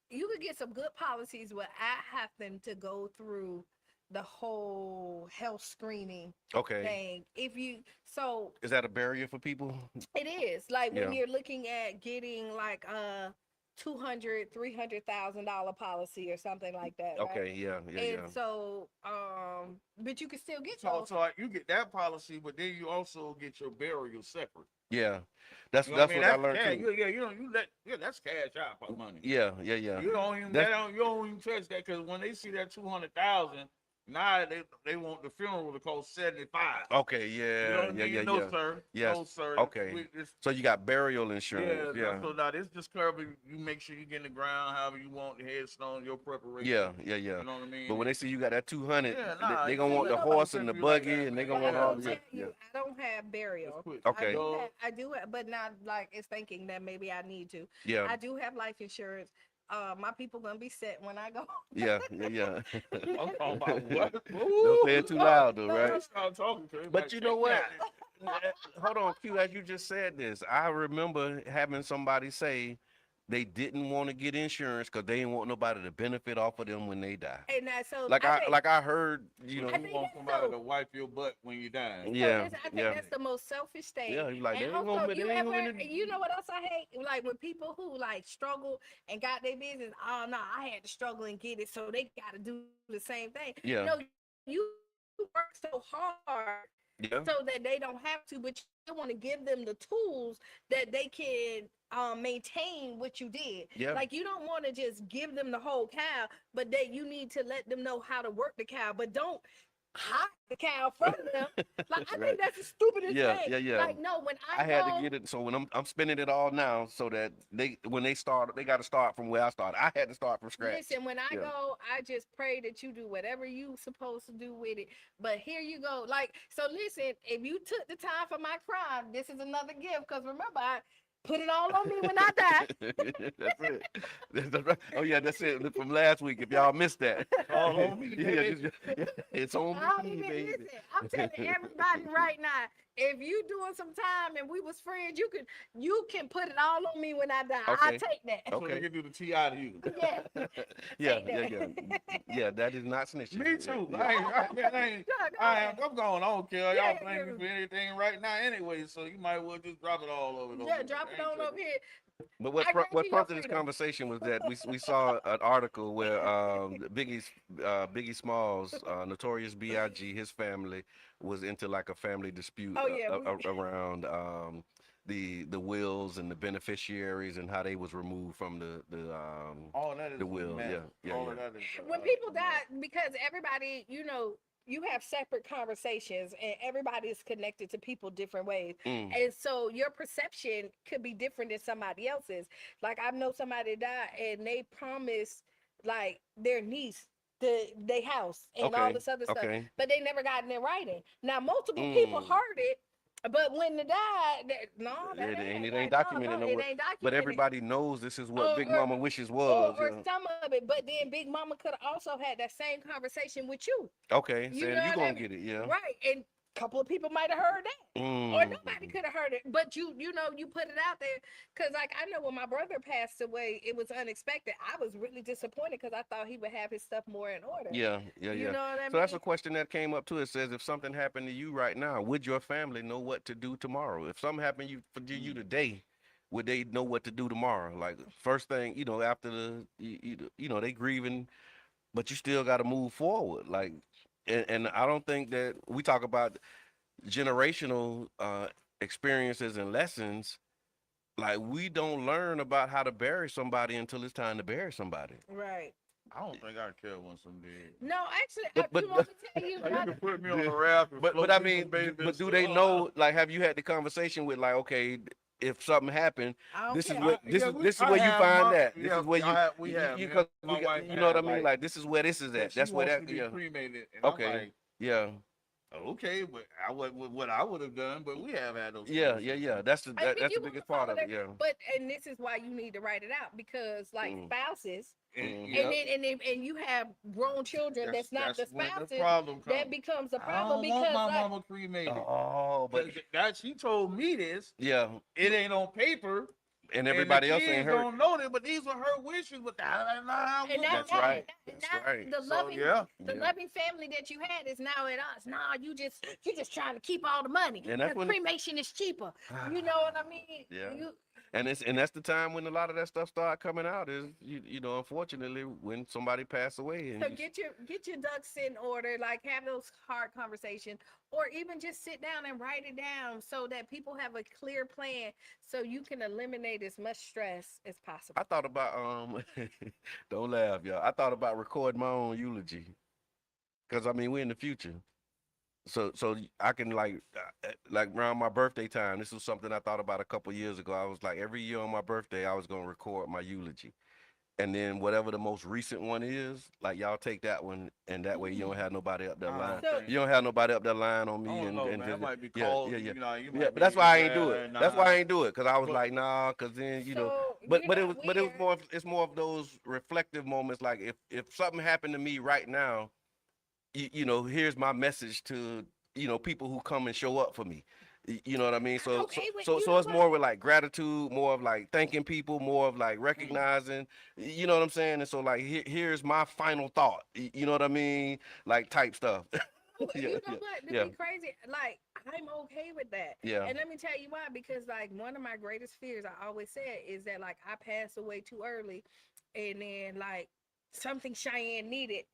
you could get some good policies without having to go through the whole health screening Okay, thing. If you so is that a barrier for people? it is like when Yeah. you're looking at getting like a 200,000 $300,000 policy or something like that, right? Okay, yeah. And so but you can still get So, those. so like, you get that policy, but then you also get your burial separate. Yeah, that's You know what I that's mean? what I That's learned cash. too. That's cash out money. Yeah. You don't even That's you don't even touch that because when they see that 200,000, now they want the funeral to cost 75. okay. You know what I mean? No, Yeah. sir. Yes. No, sir. Okay. So you got burial insurance. Yeah. So now this just covering you. Make sure you get in the ground however you want the headstone, your preparation. Yeah. You know what I mean? But when they see you got that 200, Yeah, nah, they gonna ain't want the nobody horse and the tripping you like buggy, that, and they man. gonna But want I all will the tell yeah. you, I don't have burial. Okay. I do have, but not like it's thinking that maybe I need to. Yeah. I do have life insurance. My people gonna be set when I go. Yeah. I'm talking about what? Don't say it too loud though, I right? start talking to him. But you know what? Hold on, Q. As you just said this, I remember having somebody say they didn't want to get insurance because they didn't want nobody to benefit off of them when they die. And that so Like I think I heard, I You think want that's somebody so. to wipe your butt when you die. yeah, I think yeah, that's the most selfish thing. yeah. He like they And ain't also, gonna, they you ain't ever, gonna. you know what else I hate? Like when people who like struggle and got their business. Oh no, I had to struggle and get it, so they got to do the same thing. Yeah, No, you work so hard yeah, so that they don't have to, but you want to give them the tools that they can maintain what you did. yeah. Like you don't want to just give them the whole cow, but that you need to let them know how to work the cow, but don't hide the cow from them. Like I Right. think that's the stupidest Yeah, thing. yeah. Like no, when I I had to go, get it, so when I'm spending it all now, so that when they start, they got to start from where I started. I had to start from scratch. listen, when I Yeah. go, I just pray that you do whatever you supposed to do with it. But here you go. Like, so listen, if you took the time for my crime, this is another gift. Because remember, I put it all on me when I die. That's it. Right. Oh yeah, that's it from last week. If y'all missed that, All on me, baby. it's on I don't me, even baby. listen. I'm telling everybody right now, if you doing some time and we was friends, you can put it all on me when I die. I Okay. take that. So they can do the T out of you. Yeah. Yeah, Take that. yeah. That is not snitching. Me too. Yeah. I'm going. I don't care. Yeah, Y'all blame me for anything right now anyway. So you might well just drop it all over. Yeah, drop it on over here. But I grant what you your prompted this freedom. conversation was that we saw an article where Biggie Smalls, Notorious B.I.G., his family was into like a family dispute Oh, yeah, around the wills and the beneficiaries and how they was removed from All of that is the will. mess. Yeah. All of that is. When people die, because everybody, you have separate conversations and everybody is connected to people different ways. Mm. And so your perception could be different than somebody else's. Like I know somebody died and they promised like their niece they house and all Okay. this other stuff, Okay. but they never got it in writing. Now multiple people Mm. heard it, but when they died, no, that It ain't, ain't like, documented no, it nowhere. ain't documented. But everybody knows this is what Big Or- Mama wishes was. or Yeah. some of it, but then Big Mama could have also had that same conversation with you. Okay, You saying know you what I gonna mean? get it, yeah. Right. And a couple of people might have heard that. Or Mm. nobody could have heard it. But you put it out there. Cause like I know when my brother passed away, it was unexpected. I was really disappointed because I thought he would have his stuff more in order. Yeah. You know what I So that's a mean? question that came up too. It says, if something happened to you right now, would your family know what to do tomorrow? If something happened to you today, would they know what to do tomorrow? Like first thing, after they grieving, but you still got to move forward. Like and I don't think that we talk about generational experiences and lessons. Like we don't learn about how to bury somebody until it's time to bury somebody. Right. I don't think I care once I'm dead. No, actually, But you want me to tell you? Like, you can put me on do- a raft and but float I me mean, some baby but do and they stuff. know? Like, have you had the conversation with like, okay, if something happened, I don't this is care. what Yeah, this is I where you have find my that. This yeah, is where you we have me and because my wife you know what I have mean. Like this is where this is at. she That's where wants that. to be Yeah. cremated, and I'm Okay. like, Yeah. okay, but I would what I would have done, but we have had those Yeah. Yeah. conversations. Yeah. That's the I mean, that's you the want to biggest part follow of it. that, Yeah. but and this is why you need to write it out because, like Mm. spouses, And, Mhm. and yep, and you have grown children that's not the when the spouses, problem comes. that becomes a I problem don't want because my like mama cremated. Oh, but 'Cause that she told me this. yeah, It ain't on paper, and and the everybody else ain't kids heard. don't know that. But these were her wishes. But that's not how and it That's now, right. and That's now right. the So loving yeah, the Yeah. loving family that you had is now at us. Nah, you just trying to keep all the money And that's because when. cremation is cheaper. You know what I mean? Yeah. You And that's the time when a lot of that stuff start coming out is you know unfortunately when somebody passed away and so you, get your ducks in order, like have those hard conversations, or even just sit down and write it down so that people have a clear plan so you can eliminate as much stress as possible. I thought about don't laugh y'all. I thought about recording my own eulogy because I mean we're in the future. So I can like around my birthday time. This was something I thought about a couple years ago. I was like every year on my birthday I was gonna record my eulogy. And then whatever the most recent one is, like y'all take that one, and that way you don't have nobody up there lying. So You don't have nobody up there lying on I me, don't and know, and man. It just, might be yeah, cold. yeah, yeah, You know, you yeah. might But that's be why I ain't do it. That's why nah. I ain't do it, cause I was But like, nah, cause then so But you're but not it was weird. more. It's more of those reflective moments. Like if something happened to me right now, you know, here's my message to people who come and show up for me. You know what I mean? I'm So so okay with so you so know it's what? more with like gratitude, more of like thanking people, more of like Mm. recognizing. You know what I'm saying? And so like here's my final thought. You know what I mean? Like type stuff. You Yeah, know yeah, what? To yeah, be crazy, like I'm okay with that. yeah, And let me tell you why. Because like one of my greatest fears, I always said, is that like I pass away too early, and then like something Cheyenne needed,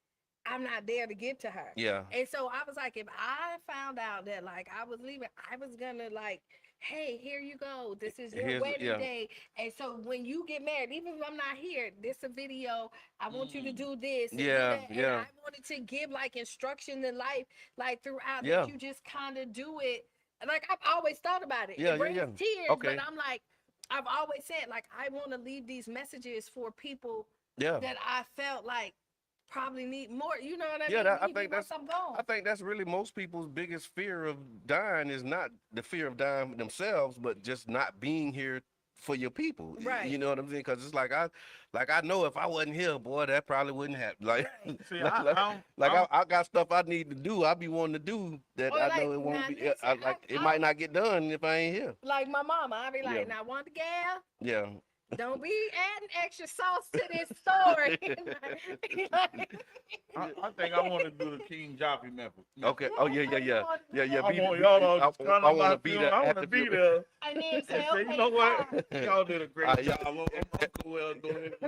I'm not there to give to her. yeah. And so I was like, if I found out that like I was leaving, I was gonna like, hey, here you go. This is your Here's wedding yeah, day. And so when you get married, even if I'm not here, this a video. I want you to Mm. do this and do yeah, that. And yeah, I wanted to give like instruction in life, like throughout that yeah, you just kind of do it. Like I've always thought about it. yeah, It yeah, brings yeah. tears, but Okay, I'm like, I've always said, like, I want to leave these messages for people yeah. that I felt like probably need more. You know what I Yeah, mean? I Need me think once I'm gone. I think that's really most people's biggest fear of dying is not the fear of dying themselves, but just not being here for your people. Right. You know what I'm saying? Because it's like I know if I wasn't here, boy, that probably wouldn't happen. Like, Right. See, like, like, like I'm I got stuff I need to do. I be wanting to do that Or I like know it now won't be. listen, Like it might not get done if I ain't here. like my mama, I be Yeah, like, now want the gal? yeah. Don't be adding extra sauce to this story. I think I want to do the King Joppy method. Okay. Oh yeah, yeah, yeah, yeah, yeah. I want y'all to just come I to want my to be funeral. there I want at to the be funeral. there And then and say, say, you okay, know what? fine. Y'all did a great Yeah. job. I'm cool with doing it.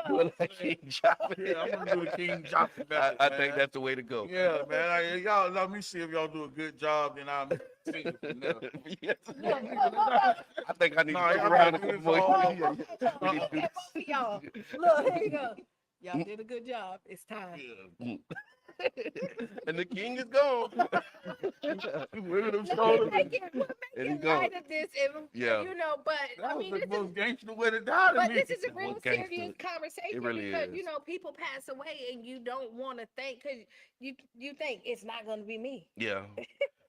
Do it like King Joppy. Yeah, I'm gonna do the King Joppy method, I man. think that's the way to go. Yeah, man. Y'all let me see if y'all do a good job, then I'll take it from there. Yes. Look, look, look, I think I need Nah, to look y'all around gotta a do couple this more. all- Yeah, yeah. We need to do both of this. y'all. Look, here you go. Y'all did a good job. It's time. Yeah. And the king is gone. Wiggle them We'll shoulders. make it, we'll And make he it gone. light of this, and, Yeah. you know. But That I was mean, the this is most gangster way to die to but me. this is a real Most gangster. serious conversation It really because is. you know people pass away and you don't want to think because you think it's not going to be me. Yeah.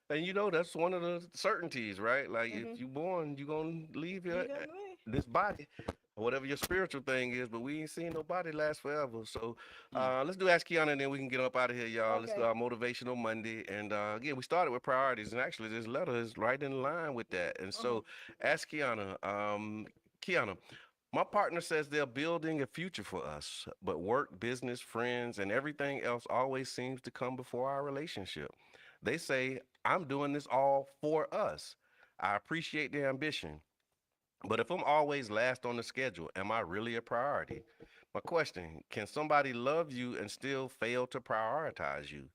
And you know, that's one of the certainties, right? Like Hmm. if you born, you gonna leave You here gonna be? this body, or whatever your spiritual thing is, but we ain't seen nobody last forever. So Mm. let's do Ask Kiana and then we can get up out of here, y'all. Let's do Okay. our motivational Monday. And again, we started with priorities, and actually this letter is right in line with that. And so Ask Kiana, Kiana, my partner says they're building a future for us, but work, business, friends, and everything else always seems to come before our relationship. They say, I'm doing this all for us. I appreciate the ambition, but if I'm always last on the schedule, am I really a priority? My question, can somebody love you and still fail to prioritize you?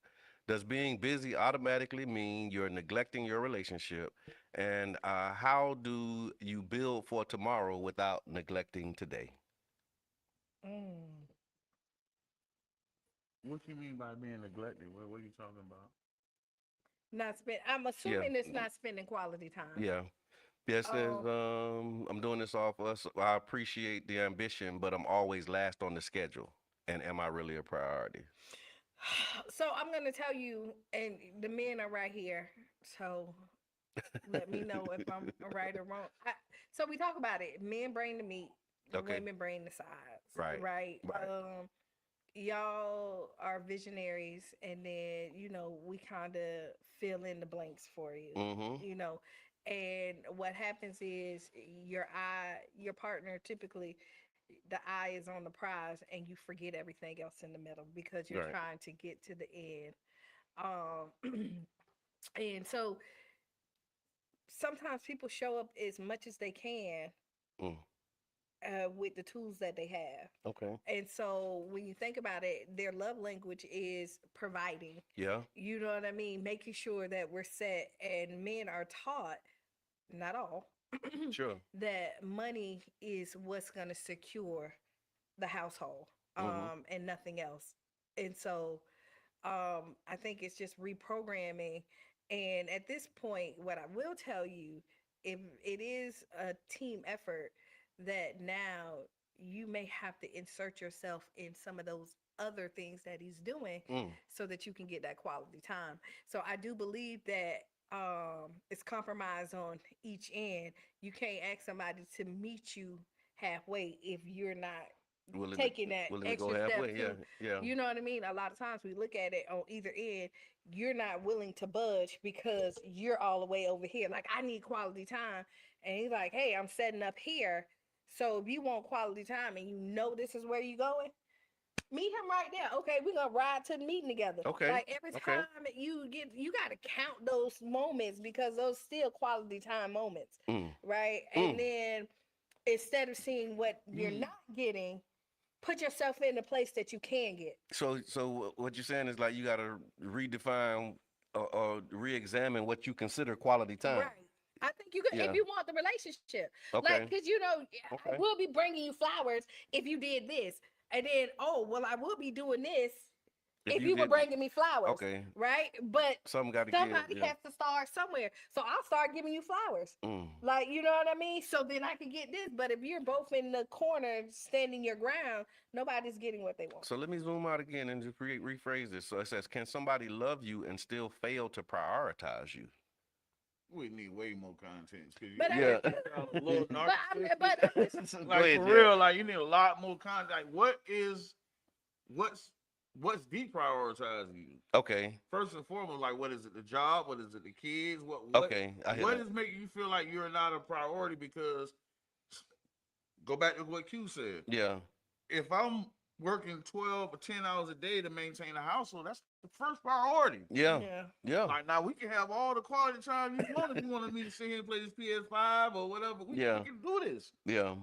Does being busy automatically mean you're neglecting your relationship? And how do you build for tomorrow without neglecting today? Mm. What you mean by being neglected? What are you talking about? Not spend. I'm Yeah, assuming it's not spending quality time. yeah. Yes, there's Oh, I'm doing this off us. I appreciate the ambition, but I'm always last on the schedule. And am I really a priority? so I'm gonna tell you, and the men are right here. So let me know if I'm right or wrong. So we talk about it. Men bring the meat, Okay. women bring the sides, Right. right? Right. Y'all are visionaries, and then we kind of fill in the blanks for you, Mm-hmm. you know. And what happens is your partner typically, the eye is on the prize, and you forget everything else in the middle because you're Right. trying to get to the end. And so sometimes people show up as much as they can Mm. with the tools that they have. Okay. And so when you think about it, their love language is providing. Yeah. You know what I mean? Making sure that we're set, and men are taught, not all, Sure. that money is what's going to secure the household, Mm-hmm. and nothing else. And so I think it's just reprogramming. And at this point, what I will tell you, if it is a team effort, that now you may have to insert yourself in some of those other things that he's doing Mm. so that you can get that quality time. So I do believe that it's compromise on each end. You can't ask somebody to meet you halfway if you're not Willing to taking that willing to go extra step halfway. Yeah. to, Yeah. you know what I mean? A lot of times we look at it on either end, you're not willing to budge because you're all the way over here. Like, I need quality time. And he's like, hey, I'm setting up here. So if you want quality time and you know this is where you're going, meet him right there. Okay, we're gonna ride to the meeting together. Okay. Like, every Okay. time you gotta count those moments because those still quality time moments, Mm. right? And Mm. then instead of seeing what you're not getting, put yourself in the place that you can get. So what you're saying is like you got to redefine or re-examine what you consider quality time. Right. I think you could, if Yeah. you want the relationship, like, Okay. because I Okay. will be bringing you flowers if you did this, and then, oh well, I will be doing this If if you you were did, bringing me flowers, okay. right? But Something got to give. somebody Yeah. has to start somewhere, so I'll start giving you flowers. Mm. Like, you know what I mean? So then I can get this. But if you're both in the corner standing your ground, nobody's getting what they want. So let me zoom out again and just rephrase this. So it says, can somebody love you and still fail to prioritize you? We need way more content. But I Yeah. mean, Sound a little but I'm just, Go like ahead, for Jeff. real, like you need a lot more content. Like what's deprioritizing you? Okay. First and foremost, like what is it? The job? What is it? The kids? Okay. I hear What that. is making you feel like you're not a priority? Because go back to what Q said. Yeah. If I'm working 12 or 10 hours a day to maintain a household, that's the first priority. Yeah. yeah. Yeah. Like now we can have all the quality time you want if you want me to sit here and play this PS5 or whatever. Yeah. We can do this. Yeah.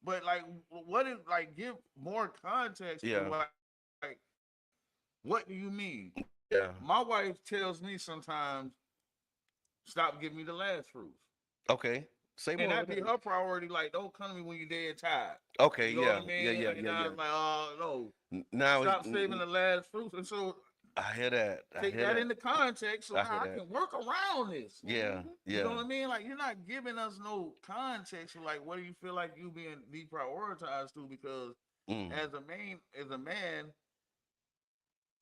But like what is like give more context to Yeah. like what do you mean? Yeah. My wife tells me sometimes stop giving me the last fruits. Okay. Say And more. that be her priority, like don't come to me when you're dead tired. Okay. You know what Yeah. I Yeah. mean? Yeah. And Yeah. I Yeah. was like, oh no, Now it's, stop saving the last fruits. And so I hear that. I take hear that that. into context so I now hear I that. can work around this. Yeah. You know Yeah. what I mean? Like you're not giving us no context of like what do you feel like you being deprioritized to because Mm. as a man,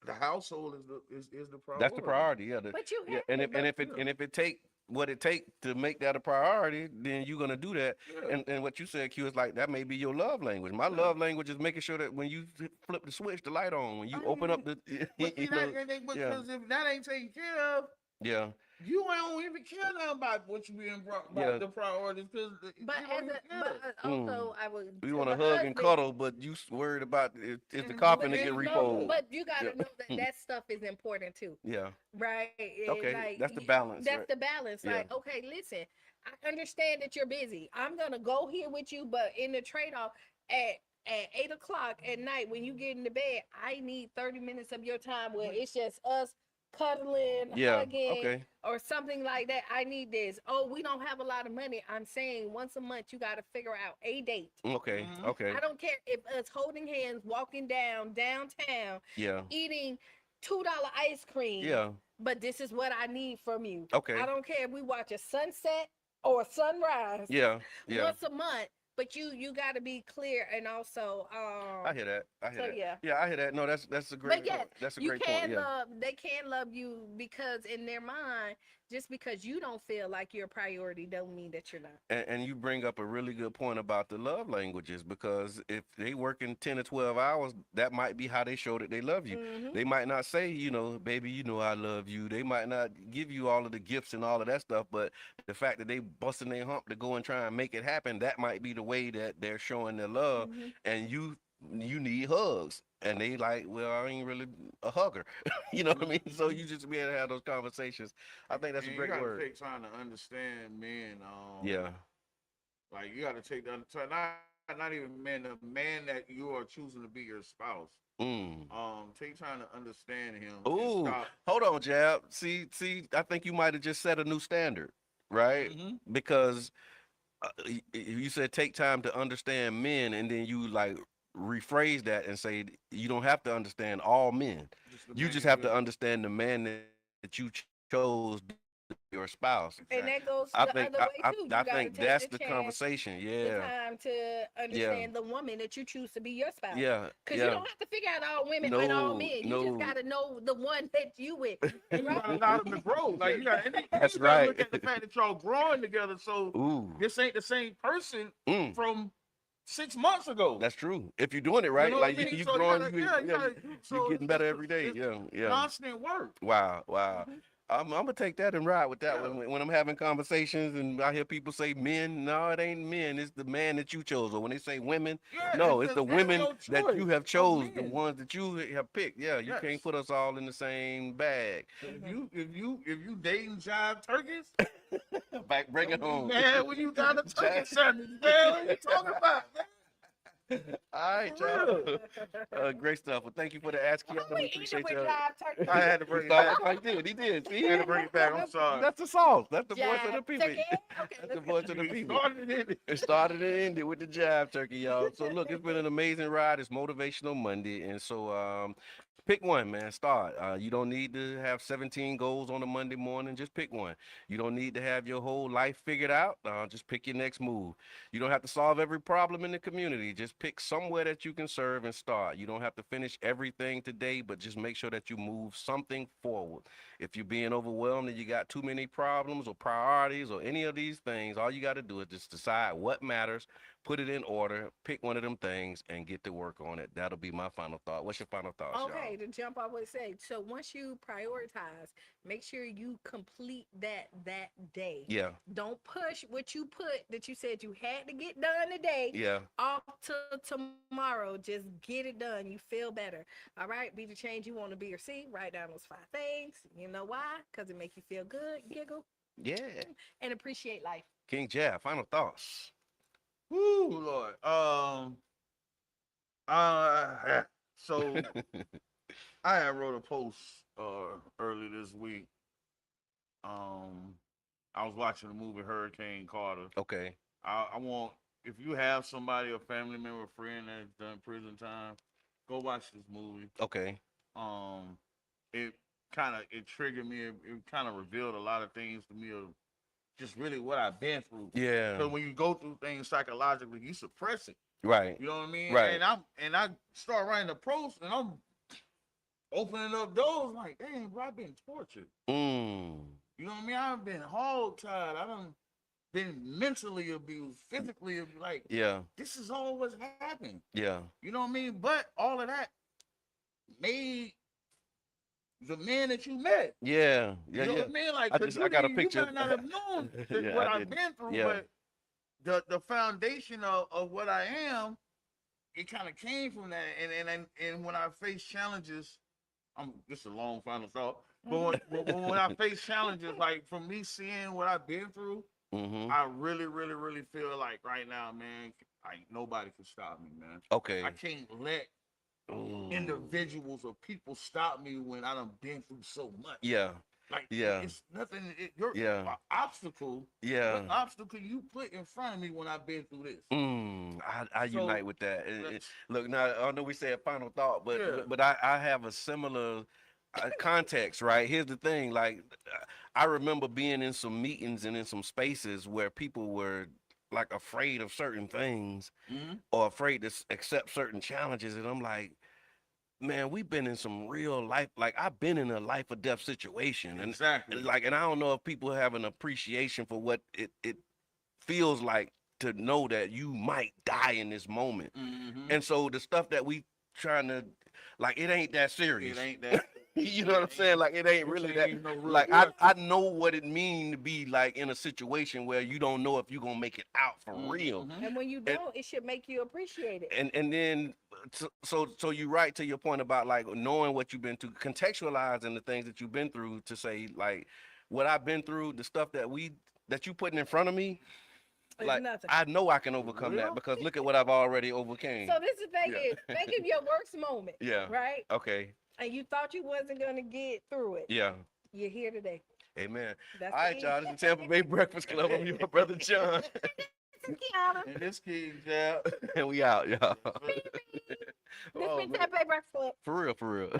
the household is the That's the priority. priority. Yeah. But you Yeah. have And it. if and if it Yeah. and if it take what it take to make that a priority, then you're gonna do that. Yeah. And what you said, Q, is like that may be your love language. My Yeah. love language is making sure that when you flip the switch, the light on. When you Oh, open yeah. up the, But see you know, yeah, because if that ain't taken care of, yeah, you don't even care now about what you being brought yeah. about the priorities because But you don't even care. Mm. also, I would We to want my to hug and husband. cuddle, but you worried about is the But coffin to get no, repoed. but you Yeah. gotta know that that stuff is important too, Yeah. right? And Okay. like, That's the balance, that's right? the balance. Yeah. Like, okay, listen, I understand that you're busy. I'm gonna go here with you, but in the trade off, at 8 o'clock at night when you get into bed, I need 30 minutes of your time where it's just us cuddling, Yeah. hugging, Okay. or something like that. I need this. Oh, we don't have a lot of money. I'm saying once a month you got to figure out a date. Okay. Mhm. Okay. I don't care if us holding hands, walking downtown, Yeah. eating $2 ice cream, Yeah. but this is what I need from you. I Okay. don't care if we watch a sunset or a sunrise Yeah. Yeah. once a month, but you got to be clear and also I hear that. I hear so that. yeah. Yeah, I hear that. No, that's a But great yes, point. That's a you great point. can Yeah. love, they can love you because in their mind, just because you don't feel like you're a priority don't mean that you're not. And you bring up a really good point about the love languages because if they working 10 or 12 hours, that might be how they show that they love you. Mm-hmm. They might not say, baby, I love you. They might not give you all of the gifts and all of that stuff, but the fact that they busting their hump to go and try and make it happen, that might be the way that they're showing their love. Mm-hmm. And you need hugs. And they like, well, I ain't really a hugger. You know what I mean? So Mhm. you just be able to have those conversations. I think that's a And you great gotta word. take time to understand men. Yeah. Like you gotta take that time, not even men, the man that you are choosing to be your spouse. Mm. Take time to understand him and Ooh, stop. hold on, Jab. See, I think you might have just set a new standard, right? Mm-hmm. Because you said take time to understand men, and then you like rephrase that and say you don't have to understand all men. Just the You man just that have you're. to understand the man that you chose to be your spouse. And that Exactly. goes I the think other I, way I, too. I You got to think take that's the the chance, conversation. the Yeah, time to yeah, understand the woman that you choose to be your spouse. yeah, Because you yeah. don't have to figure out all women and all No, men. You just no. got to know the one that you with, And you right? gotta allow them to grow. Like you got, and then That's you gotta right. look at the fact that y'all growing together. So Ooh. this ain't the same person Mm. from 6 months ago. That's true. If you're doing it You right, know what like I mean? you So you growing, gotta, yeah, you gotta. you So getting better every day. it's Yeah, yeah. constant work. Wow, wow. Mm-hmm. I'm gonna take that and ride with that Yeah. when I'm having conversations and I hear people say men. No, it ain't men. It's the man that you chose. Or when they say women, Yeah, no, it's it's just the that's women your that you choice have of chose, the men. ones that you have picked. Yeah, you Yes. can't put us all in the same bag. If Mm-hmm. you dating jive turkeys, Back, bring it don't be home. mad when you got a turkey Jack. sandwich, man. What you talking about, man? All right, For y'all. real. Great stuff. Well, thank you for the ask, How Kiana. we We eat it appreciate with y'all. jive turkey? I had to You bring it saw back. how he did. He did. See, I had to bring it back. I'm sorry. That's the sauce. That's the voice of Jive the people. turkey. Okay, That's the let's go. voice of the You people. started it. It started and ended with the jive turkey, y'all. So look, it's been an amazing ride. It's Motivational Monday, and so pick one, man. Start. You don't need to have 17 goals on a Monday morning. Just pick one. You don't need to have your whole life figured out. Just pick your next move. You don't have to solve every problem in the community. Just pick somewhere that you can serve and start. You don't have to finish everything today, but just make sure that you move something forward. If you're being overwhelmed and you got too many problems or priorities or any of these things, all you got to do is just decide what matters, put it in order, pick one of them things, and get to work on it. That'll be my final thought. What's your final thoughts, y'all? Okay, to jump, I would say. So once you prioritize, make sure you complete that day. Yeah, Don't push what you put that you said you had to get done today yeah, off to tomorrow. Just get it done. You feel better. All right, be the change you want to be or see. Write down those 5 things. You know why? Because it make you feel good, giggle, yeah. and appreciate life. King Jeff, final thoughts. Woo, Lord. Yeah. So I had wrote a post early this week. Um, I was watching the movie Hurricane Carter. Okay, I want if you have somebody, a family member, a friend that's done prison time, go watch this movie. okay. Um, it it triggered me. It kind of revealed a lot of things to me of just really what I've been through. Yeah, Because when you go through things psychologically, you suppress it. right, You know what I mean? right. And I start writing the post, and I'm opening up doors like, dang, bro, I've been tortured. Mm, You know what I mean? I've been hog tied. I done been mentally abused, physically abused. Like, yeah, this is all what's happened. yeah, You know what I mean? But all of that made the man that you met. yeah, yeah, You know yeah. what I mean? Like, I cause just, I got a you picture. might not have known Yeah, what I I've did. been through, Yeah, but the foundation of what I am, it kind of came from that. And when I face challenges, this is a long final thought. But when I face challenges, like from me seeing what I've been through, mm-hmm. I really, really, really feel like right now, man, nobody can stop me, man. Okay, I can't let individuals or people stop me when I done been through so much. Yeah. Like, Yeah. it's nothing. Your Yeah. obstacle. Yeah. What obstacle you put in front of me when I've been through this? I So, unite with that. Look, now I know we said final thought, but Yeah. I have a similar context, right? Here's the thing, like I remember being in some meetings and in some spaces where people were like afraid of certain things or afraid to accept certain challenges, and I'm like, man, we've been in some real life, like I've been in a life or death situation, and Exactly. like, and I don't know if people have an appreciation for what it feels like to know that you might die in this moment. And so the stuff that we trying to, like, it ain't that serious. It ain't that. You know what I'm saying? Like, it ain't really that. Ain't no real Like, deal. I know what it means to be like in a situation where you don't know if you're gonna make it out for real. And when you don't, it should make you appreciate it. And then so you're right to your point about like knowing what you've been through, contextualizing the things that you've been through to say like what I've been through, the stuff that you putting in front of me. It's Like nothing. I know I can overcome that because look at what I've already overcame. So this is the thing Yeah. is, think of your worst moment. Yeah. Right? Okay. And you thought you wasn't gonna get through it. Yeah. You're here today. Amen. That's All right, it. y'all. This is Tampa Bay Breakfast Club. I'm your brother John. Kiana. And this kid, yeah. And we out, y'all. This Oh, been man. Tampa Bay Breakfast Club. For real, for real.